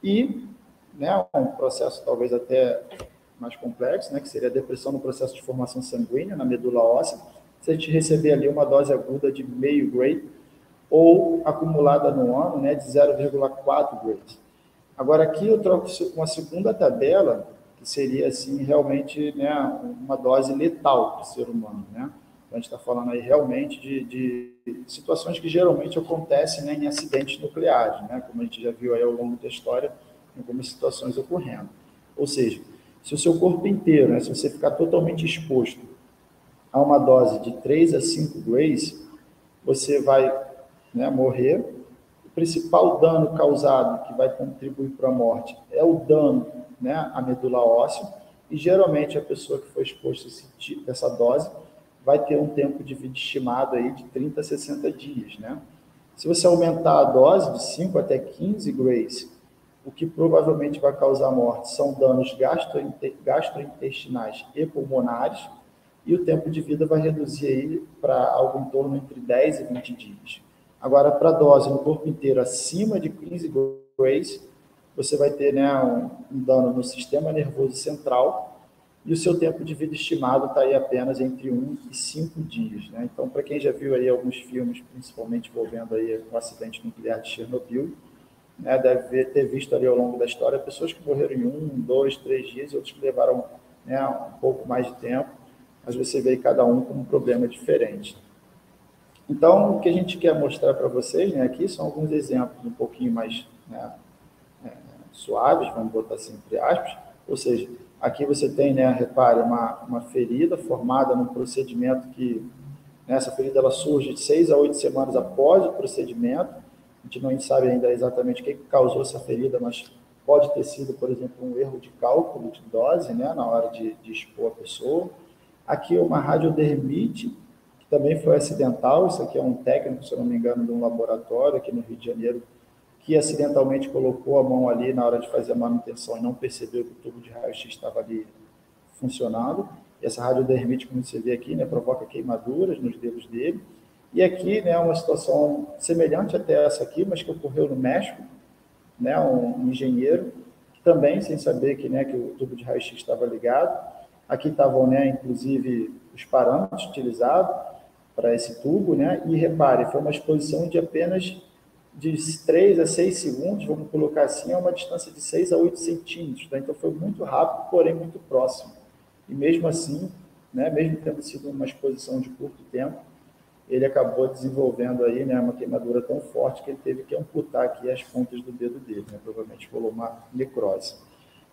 E, né, um processo talvez até mais complexo, né, que seria a depressão no processo de formação sanguínea na medula óssea, se a gente receber ali uma dose aguda de meio gray ou acumulada no ano, né, de 0,4 grays. Agora aqui eu troco uma segunda tabela, que seria assim realmente, né, uma dose letal para o ser humano, né? Então, a gente está falando aí realmente de situações que geralmente acontecem, né, em acidentes nucleares, né? Como a gente já viu aí ao longo da história, em algumas situações ocorrendo. Ou seja, se o seu corpo inteiro, né, se você ficar totalmente exposto a uma dose de 3 a 5 grays, você vai, né, morrer. O principal dano causado que vai contribuir para a morte é o dano, né, à medula óssea, e geralmente a pessoa que foi exposta a essa dose vai ter um tempo de vida estimado aí de 30 a 60 dias, né? Se você aumentar a dose de 5 até 15 grays, o que provavelmente vai causar morte são danos gastrointestinais e pulmonares, e o tempo de vida vai reduzir aí para algo em torno entre 10 e 20 dias. Agora, para a dose no corpo inteiro acima de 15 grays, você vai ter, né, um dano no sistema nervoso central, e o seu tempo de vida estimado está aí apenas entre 1 e 5 dias. Né? Então, para quem já viu aí alguns filmes, principalmente envolvendo aí o acidente nuclear de Chernobyl, né, deve ter visto ali ao longo da história pessoas que morreram em 1, 2, 3 dias, e outros que levaram, né, um pouco mais de tempo, mas você vê cada um com um problema diferente. Então, o que a gente quer mostrar para vocês, né, aqui são alguns exemplos um pouquinho mais, né, suaves, vamos botar assim entre aspas, ou seja, aqui você tem, né, repare, uma ferida formada num procedimento que, né, essa ferida ela surge de 6 a 8 semanas após o procedimento. A gente não sabe ainda exatamente o que causou essa ferida, mas pode ter sido, por exemplo, um erro de cálculo de dose, né, na hora de expor a pessoa. Aqui uma radiodermite, que também foi acidental. Isso aqui é um técnico, se eu não me engano, de um laboratório aqui no Rio de Janeiro, que acidentalmente colocou a mão ali na hora de fazer a manutenção e não percebeu que o tubo de raio-x estava ali funcionando. E essa radiodermite, como você vê aqui, né, provoca queimaduras nos dedos dele. E aqui, né, uma situação semelhante até essa aqui, mas que ocorreu no México, né, um engenheiro, que também, sem saber que, né, que o tubo de raio-x estava ligado. Aqui estavam, né, inclusive, os parâmetros utilizados para esse tubo, né, e repare, foi uma exposição de apenas de 3 a 6 segundos, vamos colocar assim, a uma distância de 6 a 8 centímetros. Tá? Então, foi muito rápido, porém muito próximo. E mesmo assim, né, mesmo tendo sido uma exposição de curto tempo, ele acabou desenvolvendo aí, né, uma queimadura tão forte que ele teve que amputar aqui as pontas do dedo dele, né, provavelmente rolou uma necrose.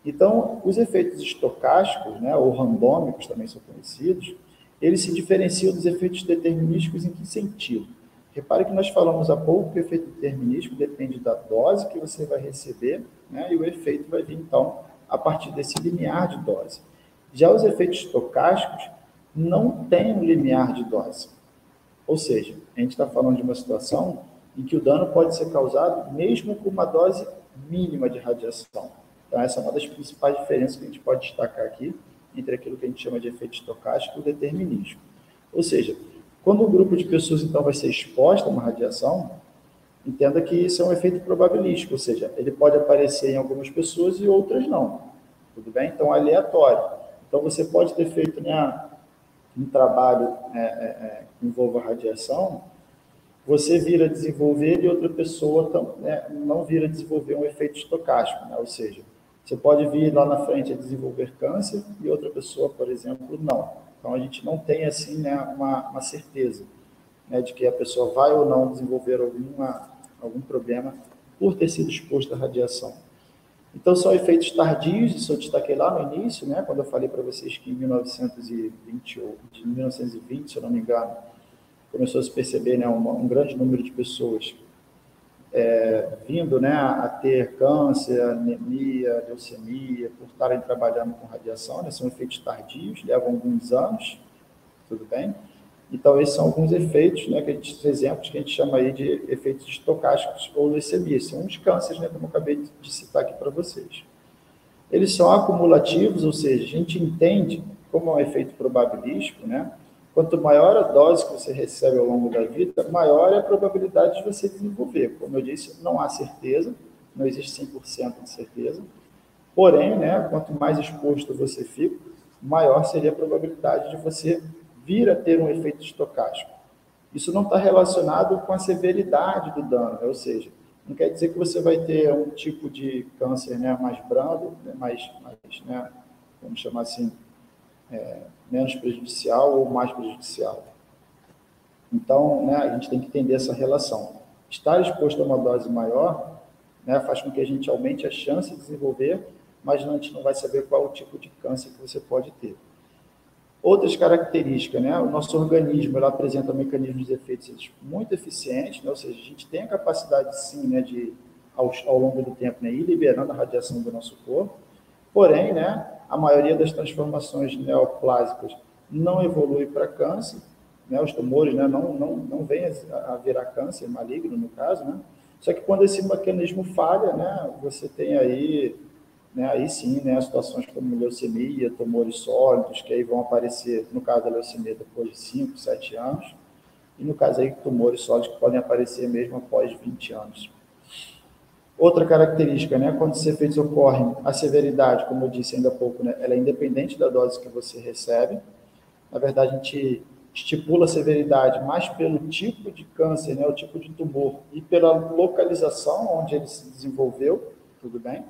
Então, os efeitos estocásticos, né, ou randômicos também são conhecidos, eles se diferenciam dos efeitos determinísticos em que sentido? Repare que nós falamos há pouco que o efeito determinístico depende da dose que você vai receber, né? E o efeito vai vir, então, a partir desse limiar de dose. Já os efeitos estocásticos não têm um limiar de dose. Ou seja, a gente está falando de uma situação em que o dano pode ser causado mesmo com uma dose mínima de radiação. Então, essa é uma das principais diferenças que a gente pode destacar aqui entre aquilo que a gente chama de efeito estocástico e o determinístico. Ou seja, quando um grupo de pessoas, então, vai ser exposto a uma radiação, entenda que isso é um efeito probabilístico, ou seja, ele pode aparecer em algumas pessoas e outras não. Tudo bem? Então, é aleatório. Então, você pode ter feito, né, um trabalho que envolva radiação, você vir a desenvolver e outra pessoa não vir a desenvolver um efeito estocástico, né? Ou seja, você pode vir lá na frente a desenvolver câncer e outra pessoa, por exemplo, não. Então, a gente não tem, assim, né, uma certeza, né, de que a pessoa vai ou não desenvolver algum problema por ter sido exposto à radiação. Então, são efeitos tardios, isso eu destaquei lá no início, né, quando eu falei para vocês que em 1920, se eu não me engano, começou a se perceber, né, um grande número de pessoas vindo, né, a ter câncer, anemia, leucemia, por estarem trabalhando com radiação, né, são efeitos tardios, levam alguns anos, tudo bem? Então, esses são alguns efeitos, né, exemplos que a gente chama aí de efeitos estocásticos ou leucemia, são os cânceres, né, como eu acabei de citar aqui para vocês. Eles são acumulativos, ou seja, a gente entende como é um efeito probabilístico, né? Quanto maior a dose que você recebe ao longo da vida, maior é a probabilidade de você desenvolver. Como eu disse, não há certeza, não existe 100% de certeza. Porém, né, quanto mais exposto você fica, maior seria a probabilidade de você vir a ter um efeito estocástico. Isso não está relacionado com a severidade do dano, né? Ou seja, não quer dizer que você vai ter um tipo de câncer, né, mais brando, né, né, vamos chamar assim, menos prejudicial ou mais prejudicial. Então, né, a gente tem que entender essa relação. Estar exposto a uma dose maior, né, faz com que a gente aumente a chance de desenvolver, mas a gente não vai saber qual o tipo de câncer que você pode ter. Outras características, né, o nosso organismo ela apresenta mecanismos de efeitos muito eficientes, né, ou seja, a gente tem a capacidade, sim, né, de, ao longo do tempo, né, ir liberando a radiação do nosso corpo, porém, né, a maioria das transformações neoplásicas não evolui para câncer, né, os tumores, né, não vêm a virar câncer maligno, no caso, né, só que quando esse mecanismo falha, né, você tem aí, né, aí sim, né, situações como leucemia, tumores sólidos, que aí vão aparecer, no caso da leucemia, depois de 5, 7 anos, e no caso aí, tumores sólidos que podem aparecer mesmo após 20 anos. Outra característica, né, quando esses efeitos ocorrem, a severidade, como eu disse ainda há pouco, né, ela é independente da dose que você recebe. Na verdade, a gente estipula a severidade mais pelo tipo de câncer, né, o tipo de tumor, e pela localização onde ele se desenvolveu, tudo bem?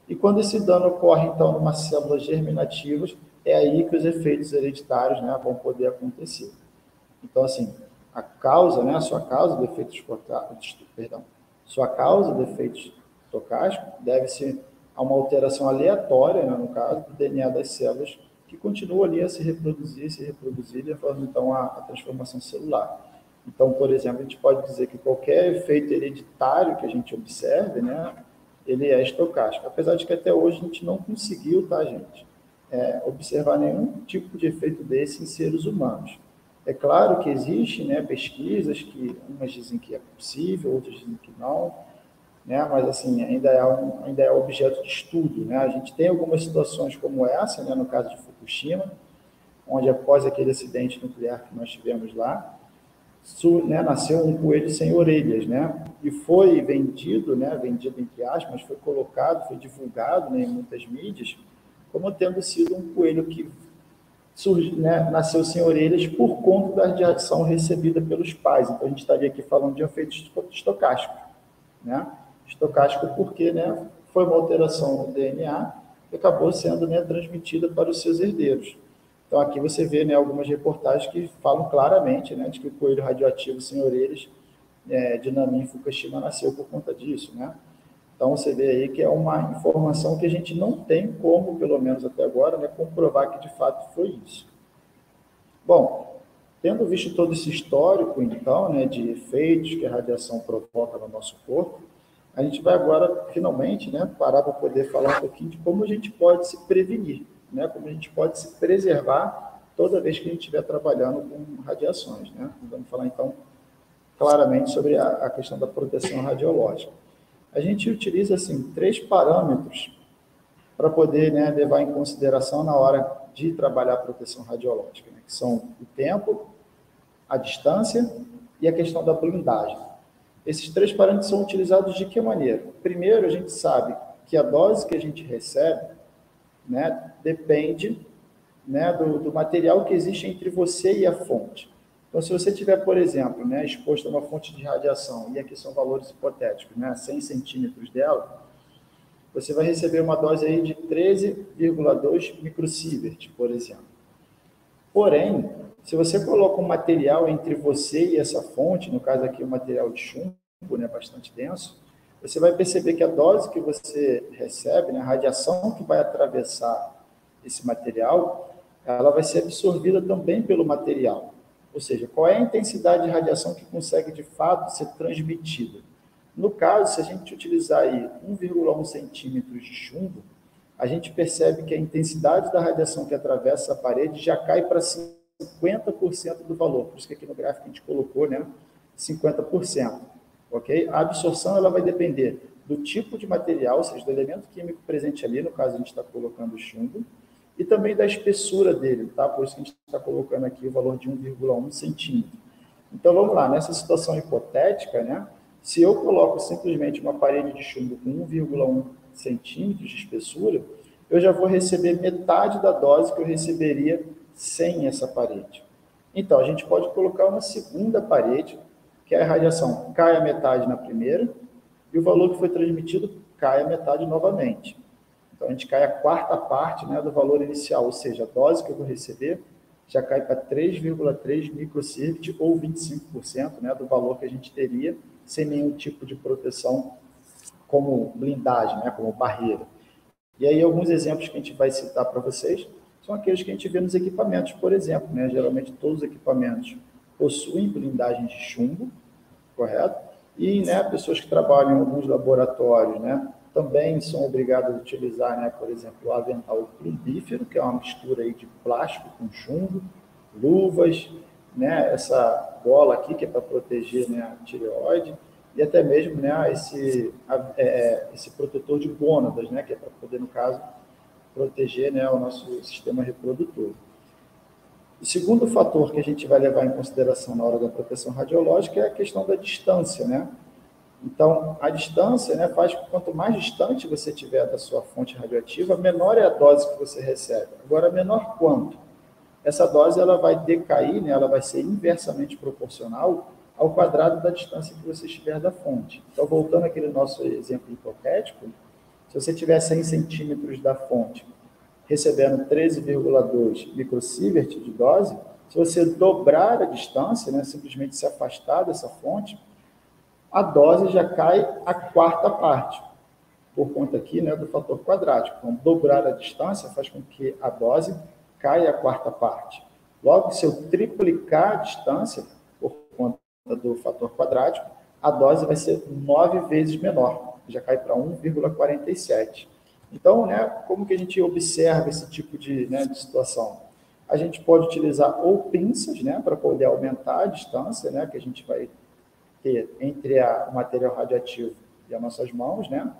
E quando esse dano ocorre, então, numa célula germinativas, é aí que os efeitos hereditários, né, vão poder acontecer. Então, assim, a causa, né, a sua causa do efeito estocástico deve-se a uma alteração aleatória, né, no caso, do DNA das células, que continua ali a se reproduzir, levando, então, a transformação celular. Então, por exemplo, a gente pode dizer que qualquer efeito hereditário que a gente observe, né, ele é estocástico. Apesar de que até hoje a gente não conseguiu, tá, gente, observar nenhum tipo de efeito desse em seres humanos. É claro que existem, né, pesquisas que umas dizem que é possível, outras dizem que não, né, mas assim, ainda é objeto de estudo, né? A gente tem algumas situações como essa, né, no caso de Fukushima, onde após aquele acidente nuclear que nós tivemos lá, nasceu um coelho sem orelhas, né? E foi vendido, né? Vendido entre aspas, mas foi colocado, foi divulgado, né, em muitas mídias, como tendo sido um coelho que nasceu sem orelhas por conta da radiação recebida pelos pais. Então a gente estaria aqui falando de um efeito estocástico, né? Estocástico porque, né, foi uma alteração no DNA que acabou sendo, né, transmitida para os seus herdeiros. Então, aqui você vê, né, algumas reportagens que falam claramente, né, de que o coelho radioativo sem orelhas de Nami em Fukushima nasceu por conta disso, né? Então, você vê aí que é uma informação que a gente não tem como, pelo menos até agora, né, comprovar que de fato foi isso. Bom, Tendo visto todo esse histórico, então, né, de efeitos que a radiação provoca no nosso corpo, a gente vai agora, finalmente, né, parar para poder falar um pouquinho de como a gente pode se prevenir, né, como a gente pode se preservar toda vez que a gente estiver trabalhando com radiações, né? Vamos falar, então, claramente sobre a questão da proteção radiológica. A gente utiliza, assim, 3 parâmetros para poder, né, levar em consideração na hora de trabalhar a proteção radiológica, né, que são o tempo, a distância e a questão da blindagem. Esses 3 parâmetros são utilizados de que maneira? Primeiro, a gente sabe que a dose que a gente recebe, né, depende, né, do material que existe entre você e a fonte. Então, se você tiver, por exemplo, né, exposto a uma fonte de radiação, e aqui são valores hipotéticos, né, 100 centímetros dela, você vai receber uma dose aí de 13,2 microsievert, por exemplo. Porém, se você coloca um material entre você e essa fonte, no caso aqui o material de chumbo, né, bastante denso, você vai perceber que a dose que você recebe, né, a radiação que vai atravessar esse material, ela vai ser absorvida também pelo material. Ou seja, qual é a intensidade de radiação que consegue, de fato, ser transmitida? No caso, se a gente utilizar aí 1,1 centímetros de chumbo, a gente percebe que a intensidade da radiação que atravessa a parede já cai para 50% do valor. Por isso que aqui no gráfico a gente colocou, né, 50%. Ok? A absorção ela vai depender do tipo de material, ou seja, do elemento químico presente ali, no caso a gente está colocando o chumbo, e também da espessura dele, tá? Por isso que a gente está colocando aqui o valor de 1,1 centímetro. Então vamos lá, nessa situação hipotética, né, se eu coloco simplesmente uma parede de chumbo com 1,1 centímetros de espessura, eu já vou receber metade da dose que eu receberia sem essa parede. Então, a gente pode colocar uma segunda parede, que a radiação cai a metade na primeira, e o valor que foi transmitido cai a metade novamente. Então, a gente cai a quarta parte, né, do valor inicial, ou seja, a dose que eu vou receber já cai para 3,3 microsievert ou 25%, né, do valor que a gente teria sem nenhum tipo de proteção como blindagem, né, como barreira. E aí alguns exemplos que a gente vai citar para vocês são aqueles que a gente vê nos equipamentos, por exemplo, né, geralmente todos os equipamentos possuem blindagem de chumbo, correto? E, né, pessoas que trabalham em alguns laboratórios, né, também são obrigadas a utilizar, né, por exemplo, o avental plumbífero, que é uma mistura aí de plástico com chumbo, luvas, né, essa bola aqui que é para proteger, né, a tireoide, e até mesmo, né, esse protetor de gônadas, né, que é para poder, no caso, proteger, né, o nosso sistema reprodutor. O segundo fator que a gente vai levar em consideração na hora da proteção radiológica é a questão da distância, né? Então, a distância, né, faz que quanto mais distante você tiver da sua fonte radioativa, menor é a dose que você recebe. Agora, menor quanto? Essa dose ela vai decair, né, ela vai ser inversamente proporcional ao quadrado da distância que você estiver da fonte. Então, voltando àquele nosso exemplo hipotético, se você tiver 100 centímetros da fonte, recebendo 13,2 microsievert de dose, se você dobrar a distância, né, simplesmente se afastar dessa fonte, a dose já cai a quarta parte, por conta aqui, né, do fator quadrático. Então, dobrar a distância faz com que a dose caia a quarta parte. Logo, se eu triplicar a distância, por conta do fator quadrático, a dose vai ser 9 vezes menor, já cai para 1,47. Então, né, como que a gente observa esse tipo de, né, de situação? A gente pode utilizar ou pinças, né, para poder aumentar a distância, né, que a gente vai ter entre o material radioativo e as nossas mãos, né?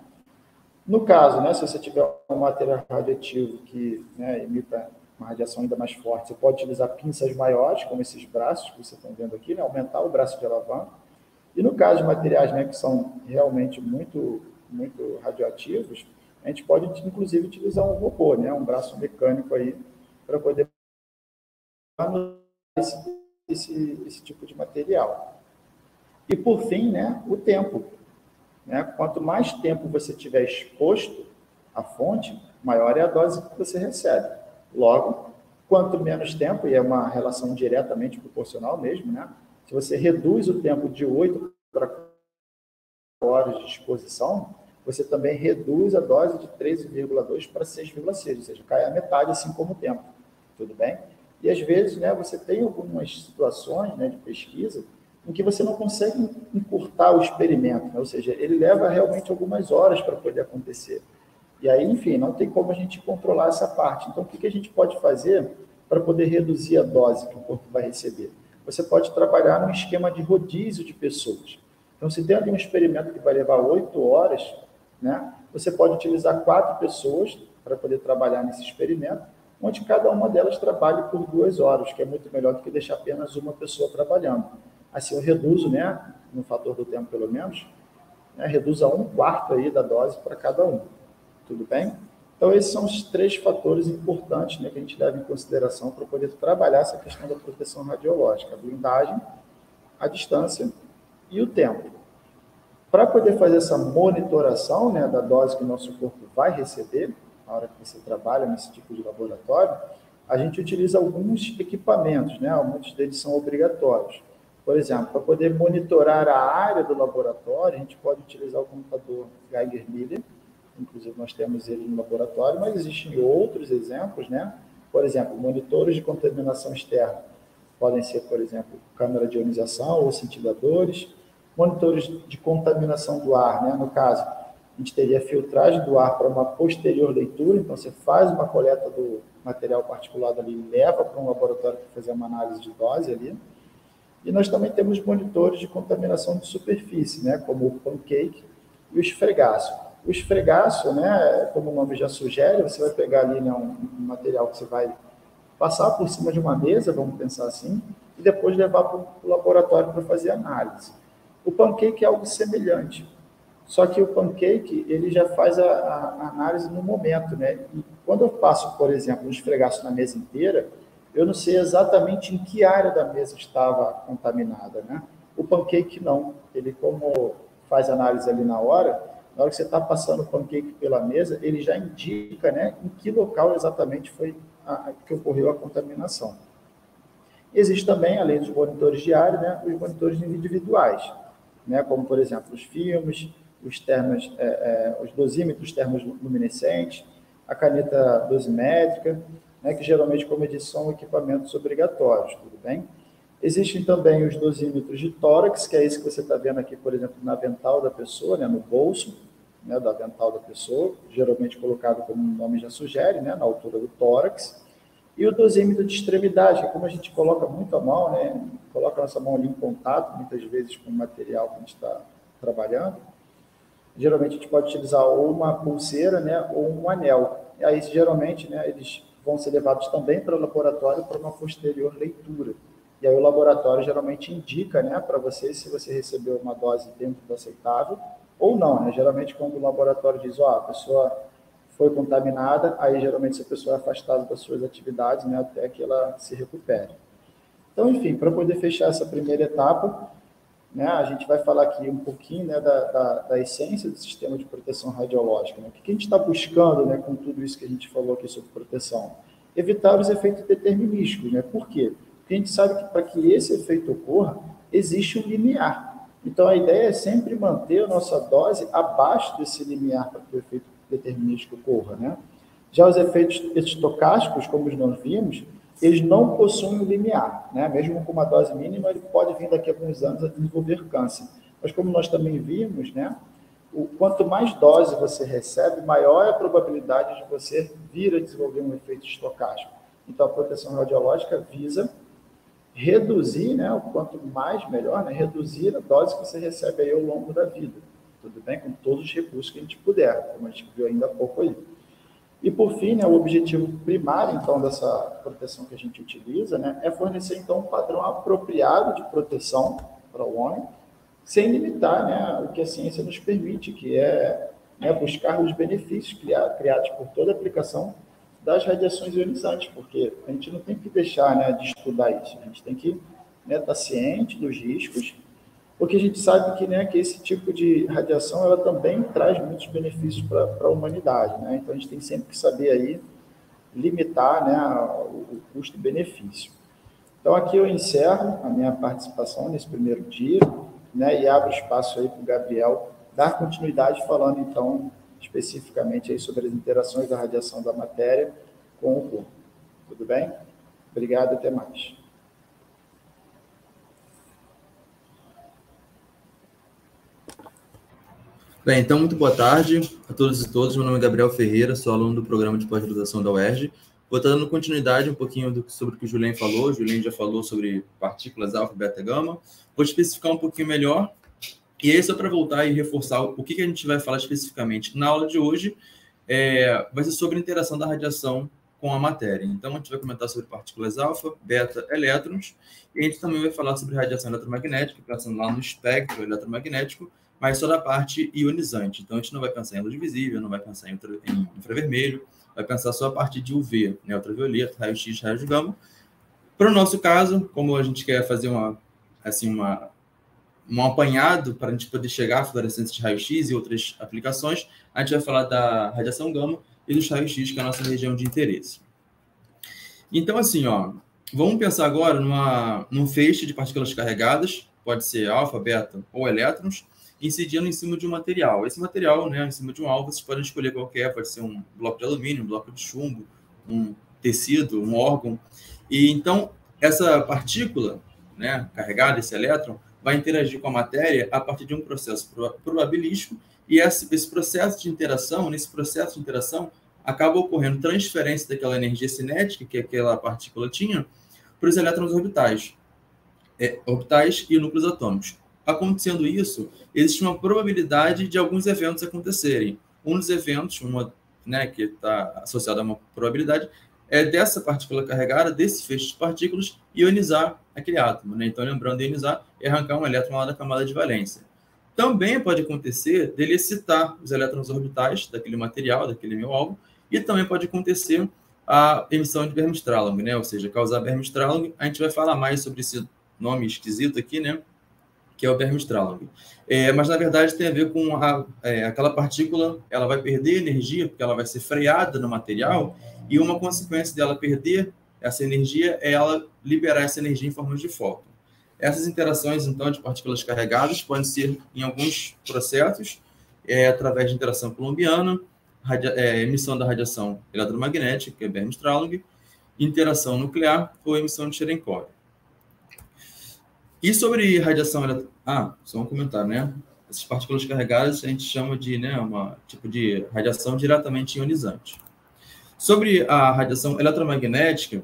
No caso, né, se você tiver um material radioativo que, né, emita uma radiação ainda mais forte, você pode utilizar pinças maiores, como esses braços que vocês estão vendo aqui, né, aumentar o braço de alavanca. E no caso de materiais, né, que são realmente muito radioativos, a gente pode, inclusive, utilizar um robô, né, um braço mecânico aí, para poder anular esse tipo de material. E, por fim, né, o tempo. Né? Quanto mais tempo você tiver exposto à fonte, maior é a dose que você recebe. Logo, quanto menos tempo, e é uma relação diretamente proporcional mesmo, né? Se você reduz o tempo de 8 para 4 horas de exposição, você também reduz a dose de 13,2 para 6,6, ou seja, cai a metade, assim como o tempo. Tudo bem? E, às vezes, né, você tem algumas situações, né, de pesquisa em que você não consegue encurtar o experimento, né? Ou seja, ele leva realmente algumas horas para poder acontecer. E aí, enfim, não tem como a gente controlar essa parte. Então, o que a gente pode fazer para poder reduzir a dose que o corpo vai receber? Você pode trabalhar num esquema de rodízio de pessoas. Então, se tem ali um experimento que vai levar 8 horas, né, você pode utilizar 4 pessoas para poder trabalhar nesse experimento, onde cada uma delas trabalhe por 2 horas, que é muito melhor do que deixar apenas uma pessoa trabalhando. Assim, eu reduzo, né, no fator do tempo pelo menos, né, reduzo a 1/4 aí da dose para cada um. Tudo bem? Então, esses são os 3 fatores importantes, né, que a gente leva em consideração para poder trabalhar essa questão da proteção radiológica: a blindagem, a distância e o tempo. Para poder fazer essa monitoração, né, da dose que o nosso corpo vai receber, na hora que você trabalha nesse tipo de laboratório, a gente utiliza alguns equipamentos, né, muitos deles são obrigatórios. Por exemplo, para poder monitorar a área do laboratório, a gente pode utilizar o computador Geiger-Miller, inclusive nós temos ele no laboratório, mas existem outros exemplos, né? Por exemplo, monitores de contaminação externa. Podem ser, por exemplo, câmara de ionização ou cintiladores, monitores de contaminação do ar, né? No caso, a gente teria filtragem do ar para uma posterior leitura, então você faz uma coleta do material particulado ali e leva para um laboratório para fazer uma análise de dose ali. E nós também temos monitores de contaminação de superfície, né? Como o pancake e o esfregaço. O esfregaço, né, como o nome já sugere, você vai pegar ali, né, um material que você vai passar por cima de uma mesa, vamos pensar assim, e depois levar para o laboratório para fazer análise. O pancake é algo semelhante, só que o pancake ele já faz a análise no momento, né? E quando eu passo, por exemplo, um esfregaço na mesa inteira, eu não sei exatamente em que área da mesa estava contaminada, né? O pancake não, ele como faz análise ali na hora que você está passando o pancake pela mesa, ele já indica, né, em que local exatamente foi que ocorreu a contaminação. Existe também, além dos monitores de área, né, os monitores individuais, né, como, por exemplo, os filmes, os dosímetros termoluminescentes, a caneta dosimétrica, né, que geralmente, como eu disse, são equipamentos obrigatórios, tudo bem? Existem também os dosímetros de tórax, que é esse que você está vendo aqui, por exemplo, na avental da pessoa, né, no bolso, né, da avental da pessoa, geralmente colocado, como o nome já sugere, né, na altura do tórax. E o dosímetro de extremidade, que é como a gente coloca muito a mão, né, coloca a nossa mão ali em contato, muitas vezes com o material que a gente está trabalhando, geralmente a gente pode utilizar ou uma pulseira, né, ou um anel. E aí, geralmente, né, eles vão ser levados também para o laboratório para uma posterior leitura. E aí o laboratório geralmente indica, né, para você se você recebeu uma dose dentro do aceitável ou não, né? Geralmente quando o laboratório diz, a pessoa foi contaminada, aí geralmente essa pessoa é afastada das suas atividades, né, até que ela se recupere. Então, enfim, para poder fechar essa primeira etapa, né, a gente vai falar aqui um pouquinho, né, da essência do sistema de proteção radiológica. Né? O que a gente está buscando, né, com tudo isso que a gente falou aqui sobre proteção? Evitar os efeitos determinísticos. Né? Por quê? Porque a gente sabe que para que esse efeito ocorra, existe um limiar. Então, a ideia é sempre manter a nossa dose abaixo desse limiar para que o efeito determinístico ocorra. Né? Já os efeitos estocásticos, como nós vimos, eles não possuem um limiar, né? Mesmo com uma dose mínima, ele pode vir daqui a alguns anos a desenvolver câncer. Mas como nós também vimos, né? Quanto mais dose você recebe, maior é a probabilidade de você vir a desenvolver um efeito estocástico. Então, a proteção radiológica visa reduzir, né? O quanto mais, melhor, né? Reduzir a dose que você recebe aí ao longo da vida. Tudo bem? Com todos os recursos que a gente puder, como a gente viu ainda há pouco aí. E, por fim, né, o objetivo primário, então, dessa proteção que a gente utiliza, né, é fornecer, então, um padrão apropriado de proteção para o homem, sem limitar, né, o que a ciência nos permite, que é, né, buscar os benefícios criados por toda a aplicação das radiações ionizantes, porque a gente não tem que deixar, né, de estudar isso, a gente tem que, né, estar ciente dos riscos, porque a gente sabe que, né, que esse tipo de radiação ela também traz muitos benefícios para a humanidade. Né? Então, a gente tem sempre que saber aí limitar, né, o custo-benefício. Então, aqui eu encerro a minha participação nesse primeiro dia, né, e abro espaço aí para o Gabriel dar continuidade falando, então, especificamente aí sobre as interações da radiação da matéria com o corpo. Tudo bem? Obrigado, até mais. Bem, então, muito boa tarde a todos e todas. Meu nome é Gabriel Ferreira, sou aluno do programa de pós-graduação da UERJ. Vou estar dando continuidade um pouquinho sobre o que o Julien falou. O Julien já falou sobre partículas alfa, beta, gama. Vou especificar um pouquinho melhor. E aí, só para voltar e reforçar o que a gente vai falar especificamente na aula de hoje, vai ser sobre a interação da radiação com a matéria. Então, a gente vai comentar sobre partículas alfa, beta, elétrons, e a gente também vai falar sobre radiação eletromagnética, pensando lá no espectro eletromagnético, mas só da parte ionizante. Então, a gente não vai pensar em luz visível, não vai pensar em infravermelho, vai pensar só a partir de UV, né, ultravioleta, raio-x, raios gama. Para o nosso caso, como a gente quer fazer um apanhado para a gente poder chegar à fluorescência de raio-x e outras aplicações, a gente vai falar da radiação gama e dos raios-x, que é a nossa região de interesse. Então, assim, vamos pensar agora num feixe de partículas carregadas, pode ser alfa, beta ou elétrons, incidindo em cima de um material. Esse material, né, em cima de um alvo, vocês podem escolher qualquer, pode ser um bloco de alumínio, um bloco de chumbo, um tecido, um órgão. E então, essa partícula, né, carregada, esse elétron, vai interagir com a matéria a partir de um processo probabilístico, e esse processo de interação, nesse processo de interação, acaba ocorrendo transferência daquela energia cinética que aquela partícula tinha para os elétrons orbitais e núcleos atômicos. Acontecendo isso, existe uma probabilidade de alguns eventos acontecerem. Um dos eventos, que está associado a uma probabilidade, é dessa partícula carregada, desse feixe de partículas, ionizar aquele átomo. Né? Então, lembrando, ionizar é arrancar um elétron lá da camada de valência. Também pode acontecer dele excitar os elétrons orbitais daquele material, daquele meu alvo, e também pode acontecer a emissão de Bermond-Strahlung, né? Ou seja, causar Bermond-Strahlung. A gente vai falar mais sobre esse nome esquisito aqui, né? Que é o Bermond-Strahlung. Mas, na verdade, tem a ver com aquela partícula, ela vai perder energia, porque ela vai ser freada no material, e uma consequência dela perder essa energia é ela liberar essa energia em forma de fóton. Essas interações, então, de partículas carregadas podem ser em alguns processos, através de interação colombiana, emissão da radiação eletromagnética, que é Bermond-Strahlung, interação nuclear ou emissão de Cherenkov. E sobre radiação só um comentário, né? Essas partículas carregadas a gente chama de, tipo de radiação diretamente ionizante. Sobre a radiação eletromagnética,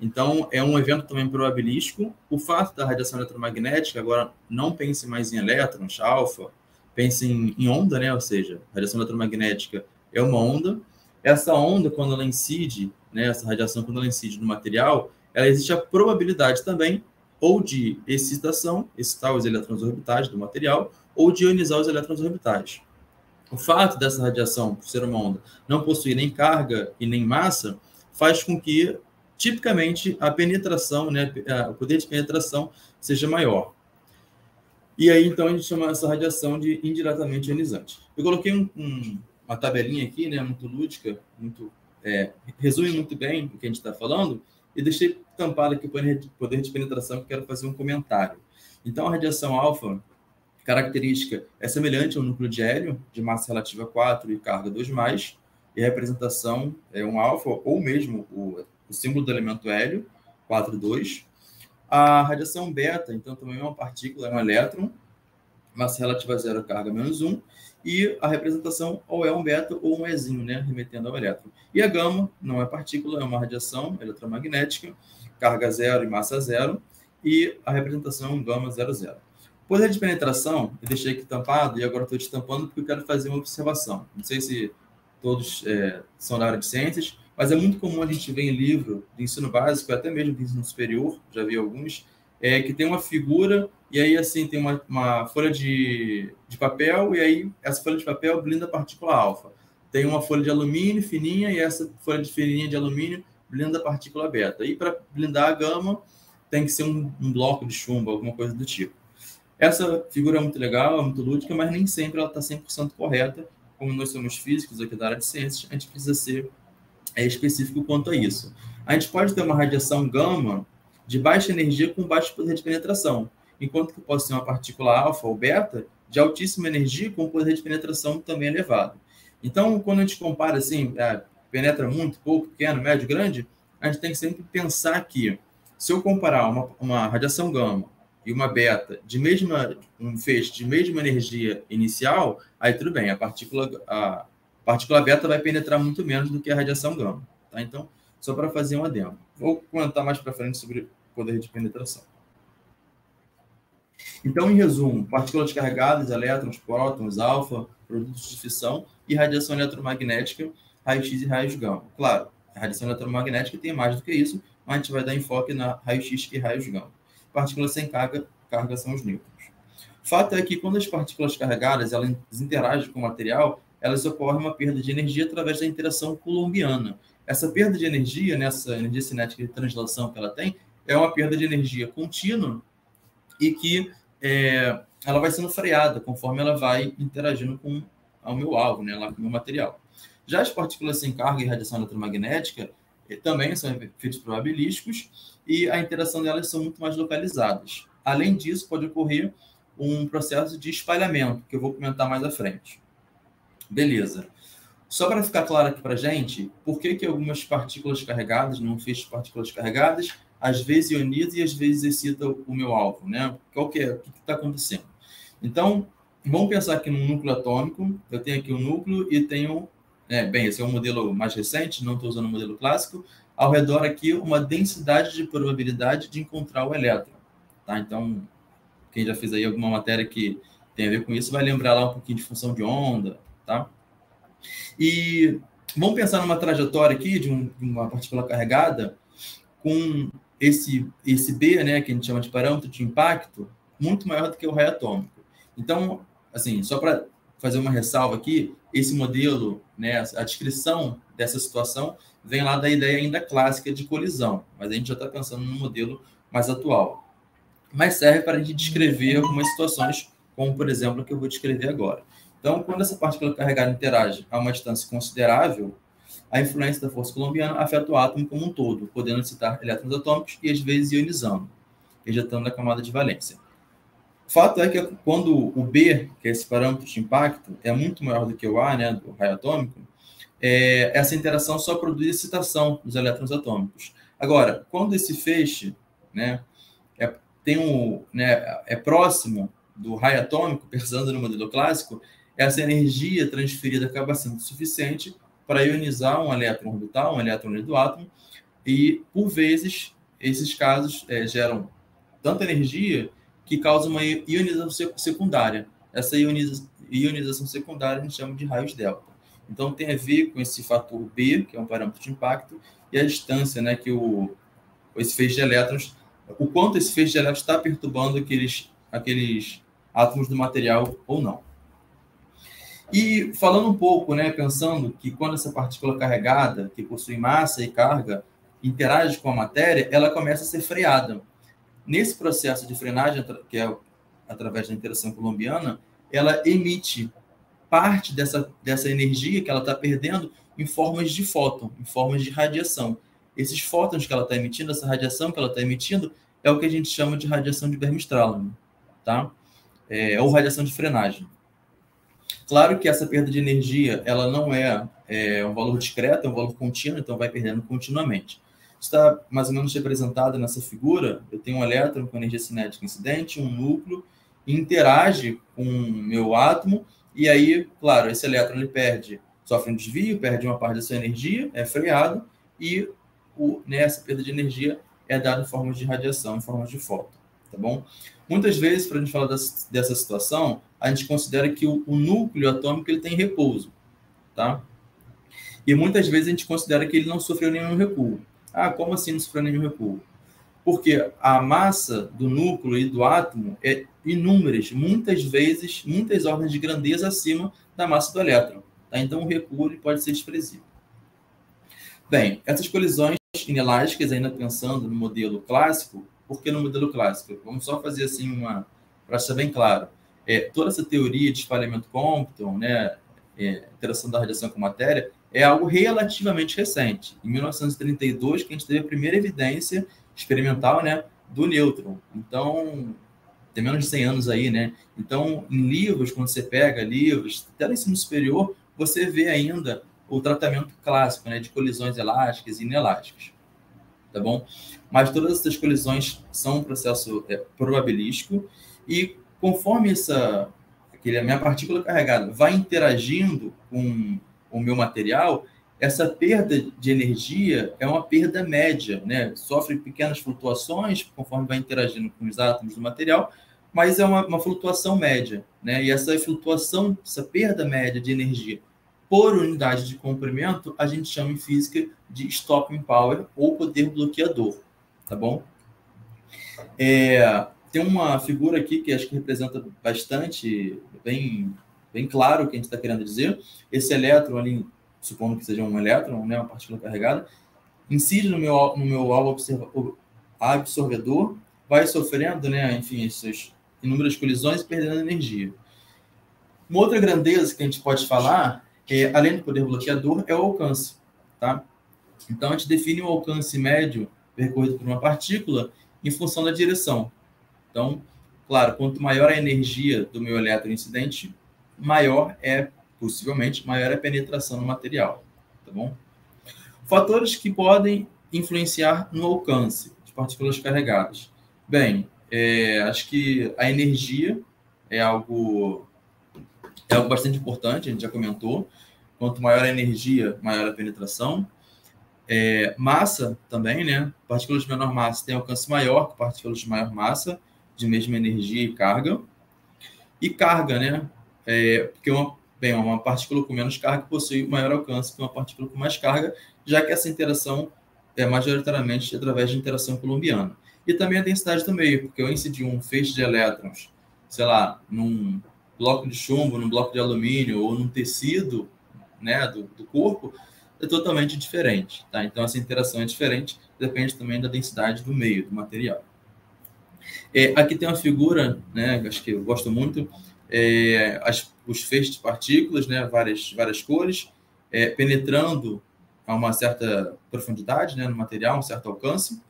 então, é um evento também probabilístico. O fato da radiação eletromagnética, agora não pense mais em elétrons, alfa, pense em onda, né? Ou seja, a radiação eletromagnética é uma onda. Essa onda, quando ela incide, né? Essa radiação, quando ela incide no material, ela existe a probabilidade também ou de excitar os elétrons orbitais do material, ou de ionizar os elétrons orbitais. O fato dessa radiação, por ser uma onda, não possuir nem carga e nem massa, faz com que, tipicamente, a penetração, né, o poder de penetração seja maior. E aí, então, a gente chama essa radiação de indiretamente ionizante. Eu coloquei uma tabelinha aqui, né, muito lúdica, resume muito bem o que a gente está falando, e deixei tampado aqui o poder de penetração, que quero fazer um comentário. Então, a radiação alfa, característica, é semelhante ao núcleo de hélio, de massa relativa 4 e carga 2+, e a representação é um alfa, ou mesmo o símbolo do elemento hélio, 4,2. A radiação beta, então, também é uma partícula, é um elétron, massa relativa a 0, carga -1, e a representação ou é um beta ou um Ezinho, né, remetendo ao elétron. E a gama não é partícula, é uma radiação eletromagnética, carga 0 e massa 0, e a representação é um gama 00. Poder de penetração, eu deixei aqui tampado, e agora estou destampando porque eu quero fazer uma observação. Não sei se todos são da área de ciências, mas é muito comum a gente ver em livro de ensino básico, até mesmo de ensino superior, já vi alguns, que tem uma figura, e aí assim tem uma folha de papel, e aí essa folha de papel blinda a partícula alfa. Tem uma folha de alumínio fininha, e essa folha de fininha de alumínio blinda a partícula beta. E para blindar a gama, tem que ser um bloco de chumbo, alguma coisa do tipo. Essa figura é muito legal, é muito lúdica, mas nem sempre ela está 100% correta. Como nós somos físicos aqui da área de ciências, a gente precisa ser específico quanto a isso. A gente pode ter uma radiação gama de baixa energia com baixo poder de penetração, enquanto que pode ser uma partícula alfa ou beta de altíssima energia com poder de penetração também elevado. Então, quando a gente compara assim, penetra muito, pouco, pequeno, médio, grande, a gente tem que sempre pensar que, se eu comparar uma radiação gama e uma beta um feixe de mesma energia inicial, aí tudo bem, a partícula beta vai penetrar muito menos do que a radiação gama. Tá? Então, só para fazer um adendo. Vou comentar mais para frente sobre o poder de penetração. Então, em resumo, partículas carregadas, elétrons, prótons, alfa, produtos de fissão e radiação eletromagnética, raio-x e raios gama. Claro, a radiação eletromagnética tem mais do que isso, mas a gente vai dar enfoque na raio-x e raios gama. Partículas sem carga são os nêutrons. O fato é que quando as partículas carregadas elas interagem com o material, elas ocorrem uma perda de energia através da interação coulombiana. Essa perda de energia, essa energia cinética de translação que ela tem, é uma perda de energia contínua e que ela vai sendo freada conforme ela vai interagindo com o meu alvo, né, lá com o meu material. Já as partículas sem carga e radiação eletromagnética também são efeitos probabilísticos e a interação delas são muito mais localizadas. Além disso, pode ocorrer um processo de espalhamento, que eu vou comentar mais à frente. Beleza. Só para ficar claro aqui para a gente, por que algumas partículas carregadas, num feixe de partículas carregadas, às vezes ioniza e às vezes excita o meu alvo, né? O que está acontecendo? Então, vamos pensar aqui num núcleo atômico. Eu tenho aqui um núcleo e tenho... esse é um modelo mais recente, não estou usando o modelo clássico. Ao redor aqui, uma densidade de probabilidade de encontrar o elétron. Tá? Então, quem já fez aí alguma matéria que tem a ver com isso, vai lembrar lá um pouquinho de função de onda, tá? E vamos pensar numa trajetória aqui de uma partícula carregada com esse B, né, que a gente chama de parâmetro de impacto, muito maior do que o raio atômico. Então, assim, só para fazer uma ressalva aqui, esse modelo, né, a descrição dessa situação vem lá da ideia ainda clássica de colisão, mas a gente já está pensando num modelo mais atual. Mas serve para a gente descrever algumas situações, como, por exemplo, a que eu vou descrever agora. Então, quando essa partícula carregada interage a uma distância considerável, a influência da força coulombiana afeta o átomo como um todo, podendo excitar elétrons atômicos e, às vezes, ionizando, ejetando a camada de valência. O fato é que quando o B, que é esse parâmetro de impacto, é muito maior do que o A, né, do raio atômico, essa interação só produz excitação dos elétrons atômicos. Agora, quando esse feixe, né, é próximo do raio atômico, pensando no modelo clássico, essa energia transferida acaba sendo suficiente para ionizar um elétron orbital, um elétron do átomo, e, por vezes, esses casos geram tanta energia que causa uma ionização secundária. Essa ionização secundária a gente chama de raios delta. Então, tem a ver com esse fator B, que é um parâmetro de impacto, e a distância, né, que esse feixe de elétrons, o quanto esse feixe de elétrons está perturbando aqueles átomos do material ou não. E falando um pouco, né, pensando que quando essa partícula carregada, que possui massa e carga, interage com a matéria, ela começa a ser freada. Nesse processo de frenagem, que é através da interação coulombiana, ela emite parte dessa energia que ela está perdendo em formas de fóton, em formas de radiação. Esses fótons que ela está emitindo, essa radiação que ela está emitindo, é o que a gente chama de radiação de Bermström, tá? Ou radiação de frenagem. Claro que essa perda de energia, ela não é um valor discreto, é um valor contínuo, então vai perdendo continuamente. Está mais ou menos representado nessa figura. Eu tenho um elétron com energia cinética incidente, um núcleo, interage com o meu átomo, e aí, claro, esse elétron ele sofre um desvio, perde uma parte da sua energia, é freado, e essa perda de energia é dada em formas de radiação, em formas de fóton, tá bom? Muitas vezes, para a gente falar dessa situação, a gente considera que o núcleo atômico ele tem repouso, tá? E muitas vezes a gente considera que ele não sofreu nenhum recuo. Ah, como assim não sofreu nenhum recuo? Porque a massa do núcleo e do átomo é inúmeras, muitas vezes, muitas ordens de grandeza acima da massa do elétron. Tá? Então, o recuo ele pode ser expressivo. Bem, essas colisões inelásticas, ainda pensando no modelo clássico, por que no modelo clássico? Vamos só fazer assim para ser bem claro. Toda essa teoria de espalhamento Compton, né, interação da radiação com matéria, é algo relativamente recente. Em 1932, que a gente teve a primeira evidência experimental, né, do nêutron. Então, tem menos de 100 anos aí, né? Então, em livros, quando você pega livros, até no ensino superior, você vê ainda o tratamento clássico, né, de colisões elásticas e inelásticas. tá bom? Mas todas essas colisões são um processo probabilístico e conforme a minha partícula carregada vai interagindo com o meu material, essa perda de energia é uma perda média, né? Sofre pequenas flutuações conforme vai interagindo com os átomos do material, mas é uma flutuação média, né? E essa flutuação, essa perda média de energia por unidade de comprimento, a gente chama em física de stopping power ou poder bloqueador, tá bom? Tem uma figura aqui que acho que representa bastante, bem claro o que a gente está querendo dizer. Esse elétron ali, supondo que seja um elétron, né, uma partícula carregada, incide no meu alvo absorvedor, vai sofrendo, né, enfim, essas inúmeras colisões e perdendo energia. Uma outra grandeza que a gente pode falar, além do poder bloqueador, é o alcance, tá? Então, a gente define o alcance médio percorrido por uma partícula em função da direção. Então, claro, quanto maior a energia do meu elétron incidente, possivelmente, maior é a penetração no material, tá bom? Fatores que podem influenciar no alcance de partículas carregadas. Bem, acho que a energia é algo bastante importante, a gente já comentou. Quanto maior a energia, maior a penetração. Massa também, né? Partículas de menor massa têm alcance maior que partículas de maior massa, de mesma energia e carga. E carga, né? Porque uma partícula com menos carga possui maior alcance que uma partícula com mais carga, já que essa interação é majoritariamente através de interação coulombiana. E também a densidade do meio, porque eu incidir um feixe de elétrons, sei lá, num bloco de chumbo, num bloco de alumínio ou num tecido, né, do corpo, é totalmente diferente, tá? Então, essa interação é diferente, depende também da densidade do meio, do material. Aqui tem uma figura, né, acho que eu gosto muito, os feixes de partículas, né, várias cores, penetrando a uma certa profundidade, né, no material, um certo alcance.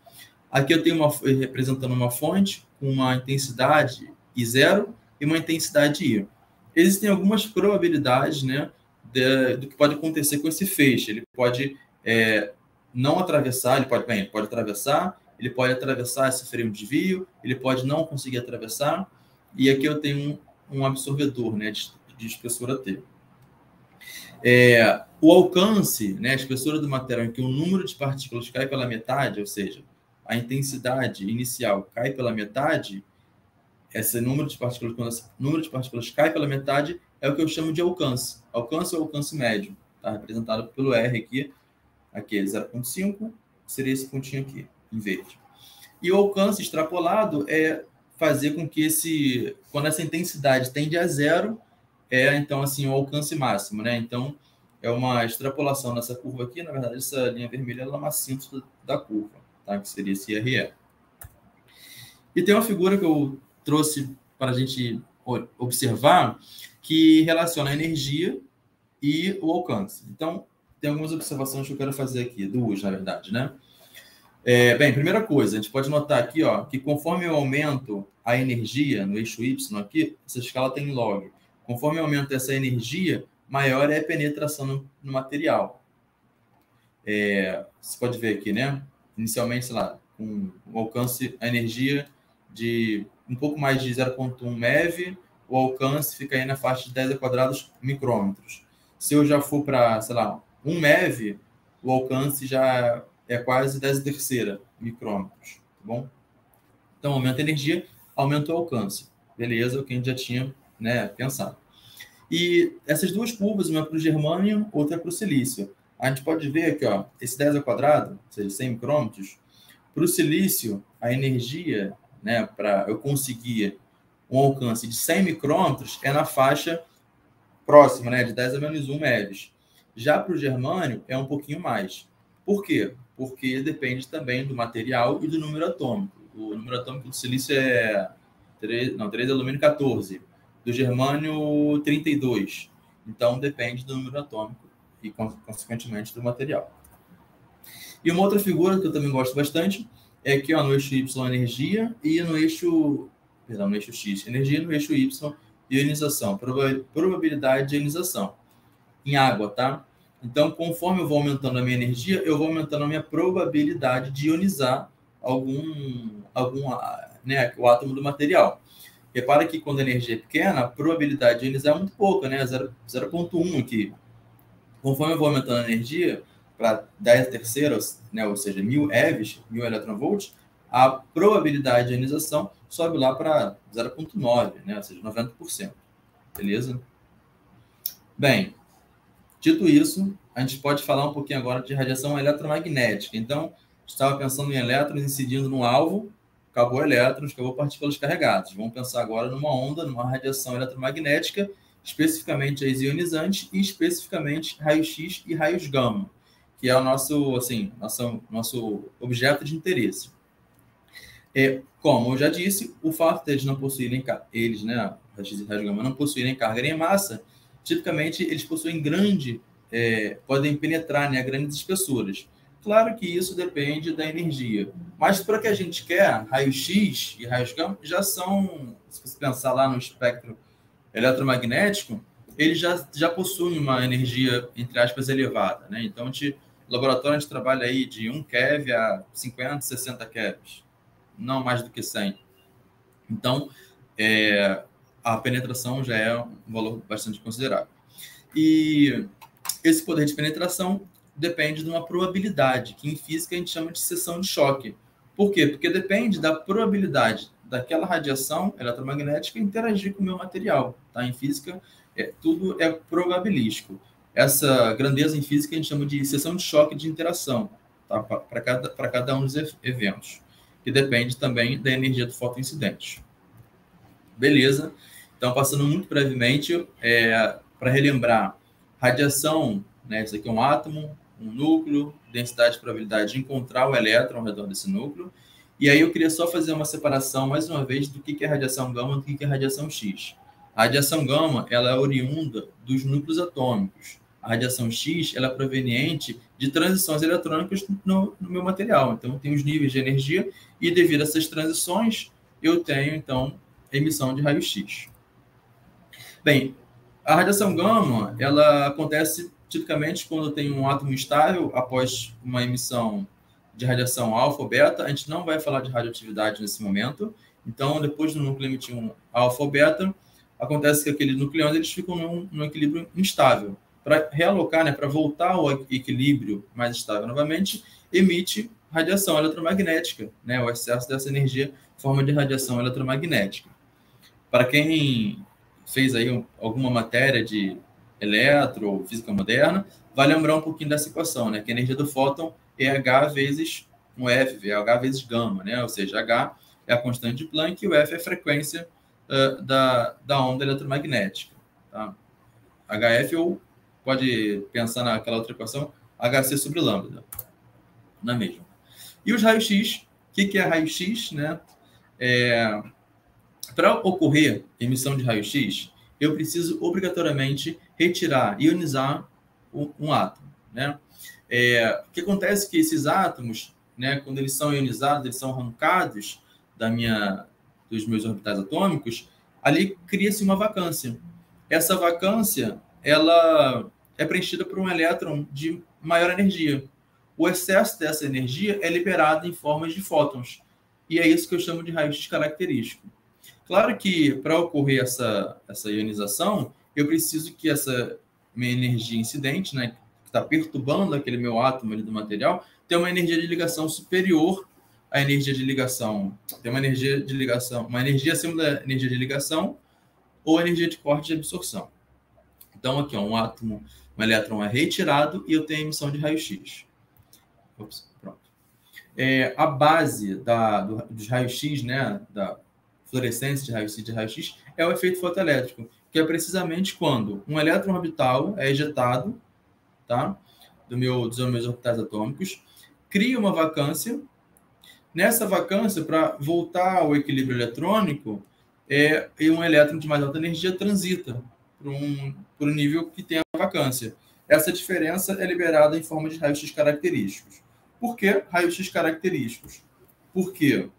Aqui eu tenho representando uma fonte com uma intensidade I0 e uma intensidade I. Existem algumas probabilidades, né, do que pode acontecer com esse feixe. Ele pode não atravessar, ele pode atravessar, ele pode atravessar e sofrer um desvio, ele pode não conseguir atravessar, e aqui eu tenho um absorvedor, né, de espessura T. O alcance, né, a espessura do material em que o número de partículas cai pela metade, ou seja, a intensidade inicial cai pela metade, esse número de partículas, quando esse número de partículas cai pela metade, é o que eu chamo de alcance. Alcance ou alcance médio, tá? Representado pelo R aqui é 0,5, seria esse pontinho aqui, em verde. E o alcance extrapolado é fazer com que quando essa intensidade tende a zero, então, assim, o alcance máximo, né? Então, é uma extrapolação nessa curva aqui, na verdade, essa linha vermelha é uma síntese da curva, tá? Que seria esse RE. E tem uma figura que eu trouxe para a gente observar que relaciona a energia e o alcance. Então, tem algumas observações que eu quero fazer aqui, duas, na verdade, né? Bem, primeira coisa, a gente pode notar aqui, ó, que conforme eu aumento a energia no eixo Y aqui, essa escala tem log. Conforme eu aumento essa energia, maior é a penetração no material. Você pode ver aqui, né? Inicialmente, sei lá, com o alcance, a energia de um pouco mais de 0,1 MeV, o alcance fica aí na faixa de 10 a quadrados micrômetros. Se eu já for para, sei lá, 1 MeV, o alcance já é quase 10 a terceira micrômetros, tá bom? Então, aumenta a energia, aumenta o alcance. Beleza, o que a gente já tinha, né, pensado. E essas duas curvas, uma para o germânio, outra para o silício. A gente pode ver aqui, ó, esse 10 ao quadrado, ou seja, 100 micrômetros, para o silício, a energia, né, para eu conseguir um alcance de 100 micrômetros é na faixa próxima, né, de 10 a menos 1 MeV. Já para o germânio, é um pouquinho mais. Por quê? Porque depende também do material e do número atômico. O número atômico do silício é 3 alumínio 14, do germânio 32. Então, depende do número atômico e, consequentemente, do material. E uma outra figura que eu também gosto bastante é aqui, ó, no eixo Y, energia, e no eixo X, energia, no eixo Y, ionização, probabilidade de ionização. Em água, tá? Então, conforme eu vou aumentando a minha energia, eu vou aumentando a minha probabilidade de ionizar né, o átomo do material. Repara que quando a energia é pequena, a probabilidade de ionizar é muito pouca, né? 0,1 aqui. Conforme eu vou aumentando a energia para 10 terceiros, né, ou seja, 1000 EVs, 1000 eletronvolts, a probabilidade de ionização sobe lá para 0,9, né, ou seja, 90%. Beleza? Bem, dito isso, a gente pode falar um pouquinho agora de radiação eletromagnética. Então, estava pensando em elétrons incidindo no alvo, acabou elétrons, acabou partículas carregadas. Vamos pensar agora numa onda, numa radiação eletromagnética, especificamente as ionizantes e especificamente raios-x e raios gama, que é o nosso objeto de interesse. Como eu já disse, o fato de eles não possuírem, né, raios-x e raios gama não possuírem carga nem massa, tipicamente eles possuem podem penetrar, né, a grandes espessuras. Claro que isso depende da energia, mas para o que a gente quer, raios-x e raios gama já são, se você pensar lá no espectro eletromagnético, eles já possuem uma energia, entre aspas, elevada, né? Então, no laboratório a gente trabalha aí de 1 keV a 50, 60 kevs, não mais do que 100. Então, a penetração já é um valor bastante considerável. E esse poder de penetração depende de uma probabilidade, que em física a gente chama de seção de choque. Por quê? Porque depende da probabilidade daquela radiação eletromagnética interagir com o meu material. Tá? Em física, tudo é probabilístico. Essa grandeza em física a gente chama de seção de choque de interação, tá? Para cada um dos eventos, que depende também da energia do fotoincidente. Beleza? Então, passando muito brevemente, para relembrar, radiação, né, isso aqui é um átomo, um núcleo, densidade e probabilidade de encontrar o elétron ao redor desse núcleo. E aí eu queria só fazer uma separação, mais uma vez, do que é radiação gama e do que é radiação X. A radiação gama, ela é oriunda dos núcleos atômicos. A radiação X, ela é proveniente de transições eletrônicas no meu material. Então, tem os níveis de energia e, devido a essas transições, eu tenho, então, emissão de raio-x. Bem, a radiação gama, ela acontece tipicamente quando tem um átomo estável após uma emissão de radiação alfa ou beta. A gente não vai falar de radioatividade nesse momento. Então, depois do núcleo emitir um alfa ou beta, acontece que aqueles nucleões eles ficam num equilíbrio instável. Para realocar, né, para voltar ao equilíbrio mais estável novamente, emite radiação eletromagnética, né, o excesso dessa energia em forma de radiação eletromagnética. Para quem fez aí alguma matéria de eletro ou física moderna, vai lembrar um pouquinho dessa equação, né, que a energia do fóton é H vezes um F, é H vezes gama, né, ou seja, H é a constante de Planck e o F é a frequência da onda eletromagnética. Tá? HF ou pode pensar naquela outra equação, HC sobre lambda, não é mesmo? E os raios-x, o que é raio-x, né? Para ocorrer emissão de raio-x, eu preciso obrigatoriamente retirar, ionizar um átomo, né? O que acontece é que esses átomos, né, quando eles são ionizados, eles são arrancados dos meus orbitais atômicos, ali cria-se uma vacância. Essa vacância, ela é preenchida por um elétron de maior energia. O excesso dessa energia é liberado em formas de fótons. E é isso que eu chamo de raio-x característico. Claro que, para ocorrer essa ionização, eu preciso que essa minha energia incidente, né, que está perturbando aquele meu átomo ali do material, tenha uma energia de ligação superior à energia de ligação. Tem uma energia acima da energia de ligação ou energia de corte de absorção. Então, aqui, um elétron é retirado e eu tenho emissão de raio-x. Pronto. A base dos raios-x, né, da fluorescência de raio-x, é o efeito fotoelétrico, que é precisamente quando um elétron orbital é ejetado, tá, dos meus orbitais atômicos, cria uma vacância. Nessa vacância, para voltar ao equilíbrio eletrônico, um elétron de mais alta energia transita por um nível que tem a vacância. Essa diferença é liberada em forma de raios-x característicos. Por que raios-x característicos? Porque,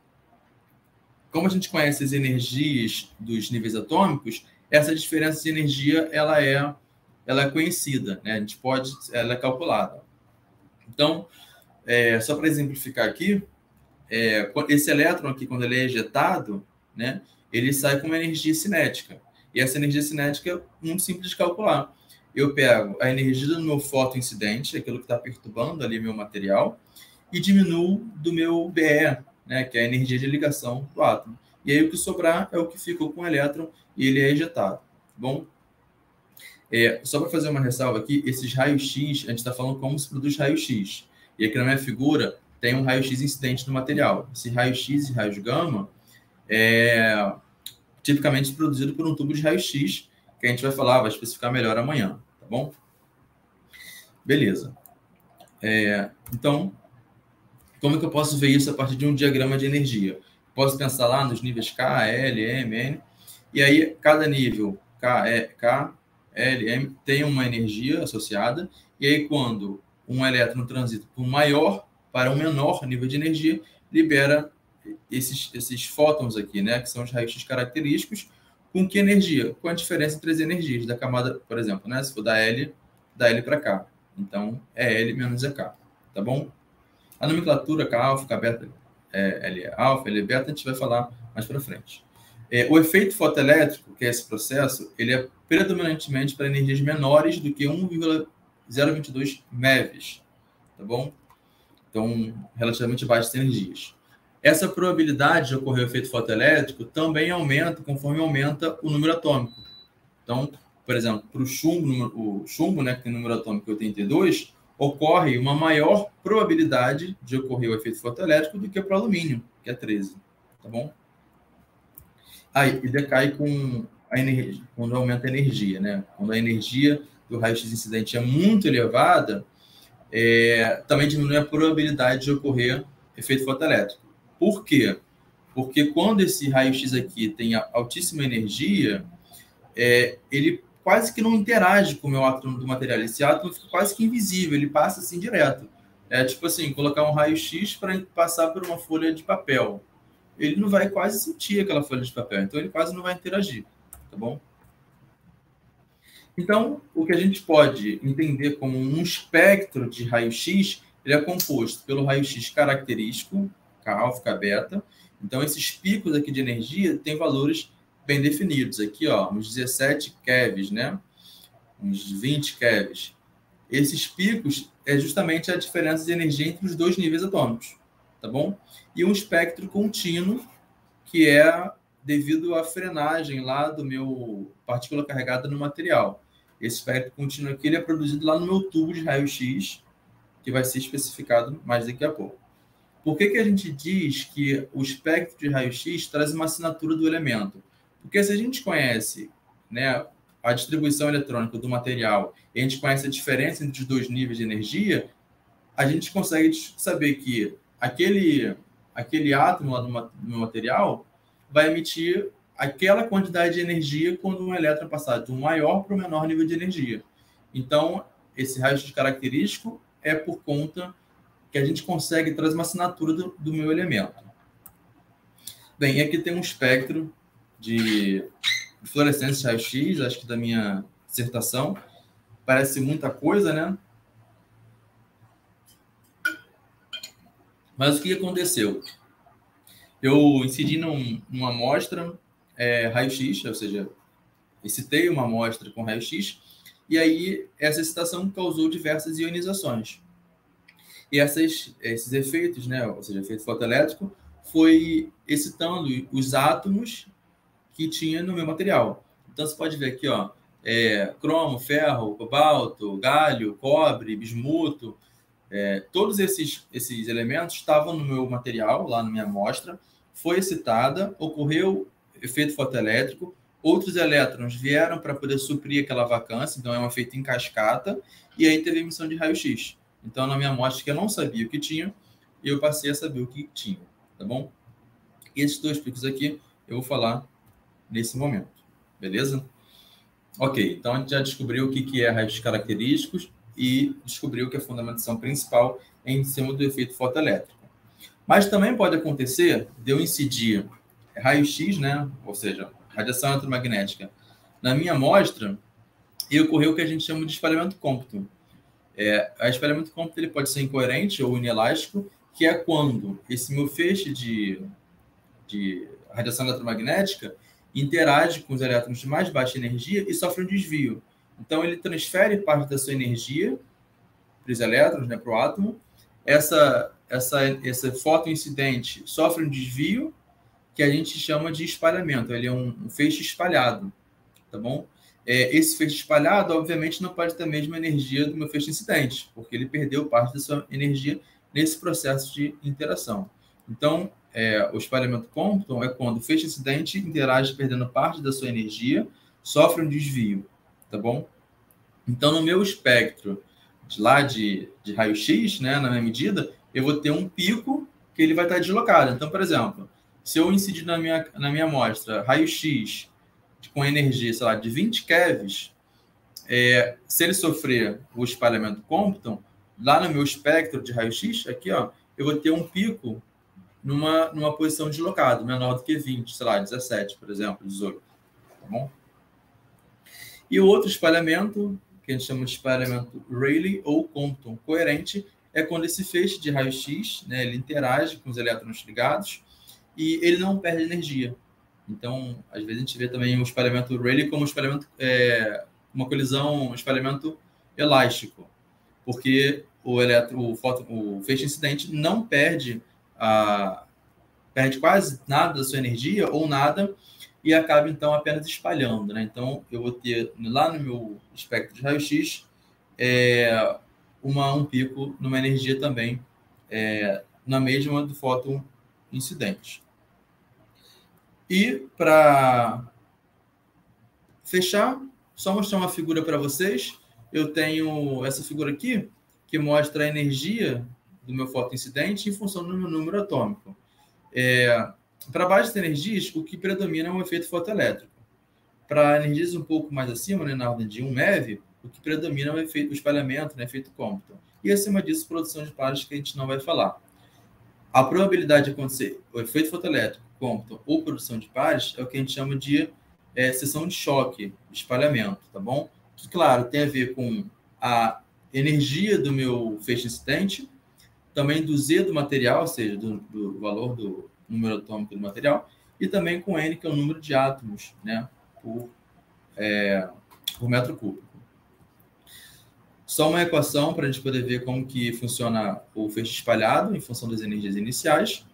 como a gente conhece as energias dos níveis atômicos, essa diferença de energia ela é ela é conhecida, né? Ela é calculada. Então, só para exemplificar aqui, esse elétron aqui, quando ele é ejetado, né, ele sai com uma energia cinética. E essa energia cinética é muito simples de calcular. Eu pego a energia do meu fotoincidente, aquilo que está perturbando ali meu material, e diminuo do meu BE, né, que é a energia de ligação do átomo. E aí o que sobrar é o que ficou com o elétron e ele é ejetado. Tá bom? Só para fazer uma ressalva aqui, esses raios-x, a gente está falando como se produz raio-x. E aqui na minha figura tem um raio-x incidente no material. Esse raio-x e raios gama é tipicamente produzido por um tubo de raio-x, que a gente vai especificar melhor amanhã, tá bom? Beleza. Então, como é que eu posso ver isso a partir de um diagrama de energia? Posso pensar lá nos níveis K, L, M, N, e aí cada nível K, L, M tem uma energia associada, e aí quando um elétron transita do maior para um menor nível de energia, libera esses fótons aqui, né, que são os raios-x característicos. Com que energia? Com a diferença entre as energias da camada, por exemplo, né, se for da L para K. Então, é L menos EK, tá bom? A nomenclatura K alfa, K beta, L alfa, L beta, a gente vai falar mais para frente. O efeito fotoelétrico, que é esse processo, ele é predominantemente para energias menores do que 1,022 MeV, tá bom? Então, relativamente baixas energias. Essa probabilidade de ocorrer o efeito fotoelétrico também aumenta conforme aumenta o número atômico. Então, por exemplo, para o chumbo, né, que tem número atômico 82, ocorre uma maior probabilidade de ocorrer o efeito fotoelétrico do que para o alumínio, que é 13. Tá bom? E decai com a energia, quando aumenta a energia, né? Quando a energia do raio-x incidente é muito elevada, também diminui a probabilidade de ocorrer efeito fotoelétrico. Por quê? Porque quando esse raio-x aqui tem altíssima energia, ele quase que não interage com o meu átomo do material. Esse átomo fica quase que invisível, ele passa assim direto. É tipo assim, colocar um raio-x para passar por uma folha de papel. Ele não vai quase sentir aquela folha de papel, então ele quase não vai interagir, tá bom? Então, o que a gente pode entender como um espectro de raio-x, ele é composto pelo raio-x característico, K alfa, K beta. Então, esses picos aqui de energia têm valores bem definidos. Aqui, ó, uns 17 kevs, né? Uns 20 kevs. Esses picos é justamente a diferença de energia entre os dois níveis atômicos, tá bom? E um espectro contínuo, que é devido à frenagem lá do meu partícula carregada no material. Esse espectro contínuo aqui ele é produzido lá no meu tubo de raio-x, que vai ser especificado mais daqui a pouco. Por que a gente diz que o espectro de raio-x traz uma assinatura do elemento? Porque se a gente conhece, né, a distribuição eletrônica do material e a gente conhece a diferença entre os dois níveis de energia, a gente consegue saber que aquele átomo lá no material vai emitir aquela quantidade de energia quando um elétron passar de um maior para o menor nível de energia. Então, esse raio-x característico é por conta que a gente consegue trazer uma assinatura do meu elemento. Bem, aqui tem um espectro de fluorescência de raio-x, acho que da minha dissertação. Parece muita coisa, né? Mas o que aconteceu? Eu incidi numa amostra raio-x, ou seja, excitei uma amostra com raio-x, e aí essa excitação causou diversas ionizações. E esses efeitos, né, ou seja, efeito fotoelétrico, foi excitando os átomos que tinha no meu material. Então, você pode ver aqui, ó, cromo, ferro, cobalto, galho, cobre, bismuto, todos esses elementos estavam no meu material, lá na minha amostra, foi excitada, ocorreu efeito fotoelétrico, outros elétrons vieram para poder suprir aquela vacância, então é um efeito em cascata, e aí teve emissão de raio-x. Então, na minha amostra, que eu não sabia o que tinha, eu passei a saber o que tinha, tá bom? E esses dois picos aqui eu vou falar nesse momento, beleza? Ok, então a gente já descobriu o que é raios característicos e descobriu que a fundamentação principal é em cima do efeito fotoelétrico. Mas também pode acontecer de eu incidir raio-x, né? Ou seja, radiação eletromagnética, na minha amostra, e ocorreu o que a gente chama de espalhamento Compton. O espalhamento Compton ele pode ser incoerente ou inelástico, que é quando esse meu feixe de radiação eletromagnética interage com os elétrons de mais baixa energia e sofre um desvio. Então, ele transfere parte da sua energia para os elétrons, né, para o átomo. Esse fóton incidente sofre um desvio que a gente chama de espalhamento. Ele é um feixe espalhado, tá bom? Esse feixe espalhado, obviamente, não pode ter a mesma energia do meu feixe incidente, porque ele perdeu parte da sua energia nesse processo de interação. Então, o espalhamento Compton é quando o feixe incidente interage perdendo parte da sua energia, sofre um desvio, tá bom? Então, no meu espectro de raio-x, né, na minha medida, eu vou ter um pico que ele vai estar deslocado. Então, por exemplo, se eu incidir na minha amostra raio-x com energia, sei lá, de 20 kevs, se ele sofrer o espalhamento Compton, lá no meu espectro de raio-x, aqui, ó, eu vou ter um pico numa posição deslocada, menor do que 20, sei lá, 17, por exemplo, 18, tá bom? E o outro espalhamento, que a gente chama de espalhamento Rayleigh ou Compton coerente, é quando esse feixe de raio-x, né, ele interage com os elétrons ligados e ele não perde energia. Então, às vezes a gente vê também o espalhamento Rayleigh como uma colisão, um espalhamento elástico, porque o feixe incidente não perde quase nada da sua energia ou nada e acaba, então, apenas espalhando, né? Então, eu vou ter lá no meu espectro de raio-x um pico numa energia também na mesma do fóton incidente. E, para fechar, só mostrar uma figura para vocês. Eu tenho essa figura aqui, que mostra a energia do meu fóton incidente em função do meu número atômico. Para baixas energias, o que predomina é o efeito fotoelétrico. Para energias um pouco mais acima, né, na ordem de 1 MeV, o que predomina é o espalhamento, né, efeito Compton. E acima disso, produção de pares, que a gente não vai falar. A probabilidade de acontecer o efeito fotoelétrico, Compton ou produção de pares é o que a gente chama de seção de choque, espalhamento, tá bom? Que, claro, tem a ver com a energia do meu feixe incidente, também do Z do material, ou seja, do valor do número atômico do material, e também com N, que é o número de átomos, né, por metro cúbico. Só uma equação para a gente poder ver como que funciona o feixe espalhado em função das energias iniciais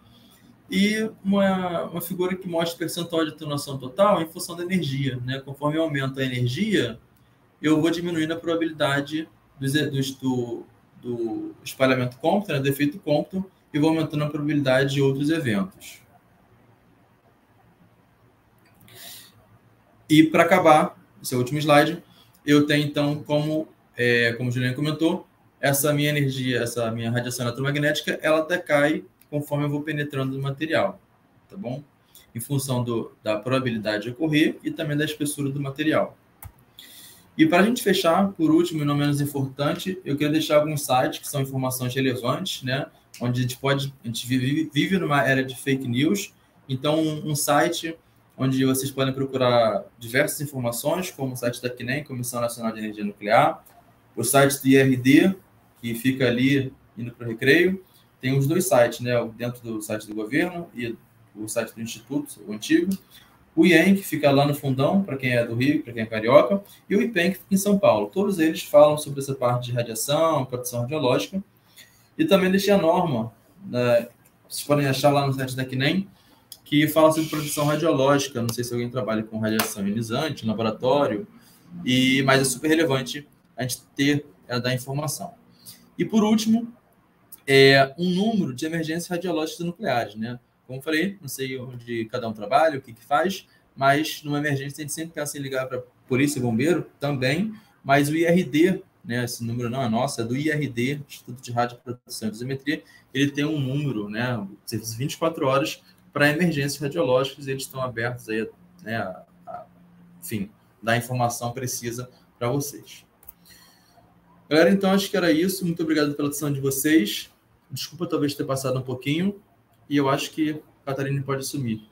e uma figura que mostra o percentual de atenuação total em função da energia, né? Conforme aumenta a energia, eu vou diminuindo a probabilidade do espalhamento Compton, né, do efeito Compton, e vou aumentando a probabilidade de outros eventos. E, para acabar, esse é o último slide, eu tenho, então, como o Juliano comentou, essa minha energia, essa minha radiação eletromagnética, ela decai conforme eu vou penetrando no material, tá bom? Em função da probabilidade de ocorrer e também da espessura do material. E, para a gente fechar, por último e não menos importante, eu queria deixar alguns sites que são informações relevantes, né? Onde a gente vive numa era de fake news. Então, um site onde vocês podem procurar diversas informações, como o site da CNEM, Comissão Nacional de Energia Nuclear, o site do IRD, que fica ali indo para o Recreio. Tem os dois sites, né? Dentro do site do governo e o site do Instituto, o antigo. O IEM, que fica lá no fundão, para quem é do Rio, para quem é carioca, e o IPEM, que fica em São Paulo. Todos eles falam sobre essa parte de radiação, proteção radiológica. E também deixei a norma, né? Vocês podem achar lá no site da CNEM, que fala sobre proteção radiológica. Não sei se alguém trabalha com radiação ionizante, no laboratório, mas é super relevante a gente ter da informação. E, por último, um número de emergências radiológicas nucleares, né? Como eu falei, não sei onde cada um trabalha, o que faz, mas numa emergência a gente sempre pensa em ligar para polícia e bombeiro também, mas o IRD, né, esse número não é nosso, é do IRD, Instituto de Radioproteção e Dosimetria, ele tem um número, né, serviço 24 horas para emergências radiológicas, e eles estão abertos aí, né, enfim, dar a informação precisa para vocês. Galera, então acho que era isso. Muito obrigado pela atenção de vocês. Desculpa talvez ter passado um pouquinho. E eu acho que a Catarina pode assumir.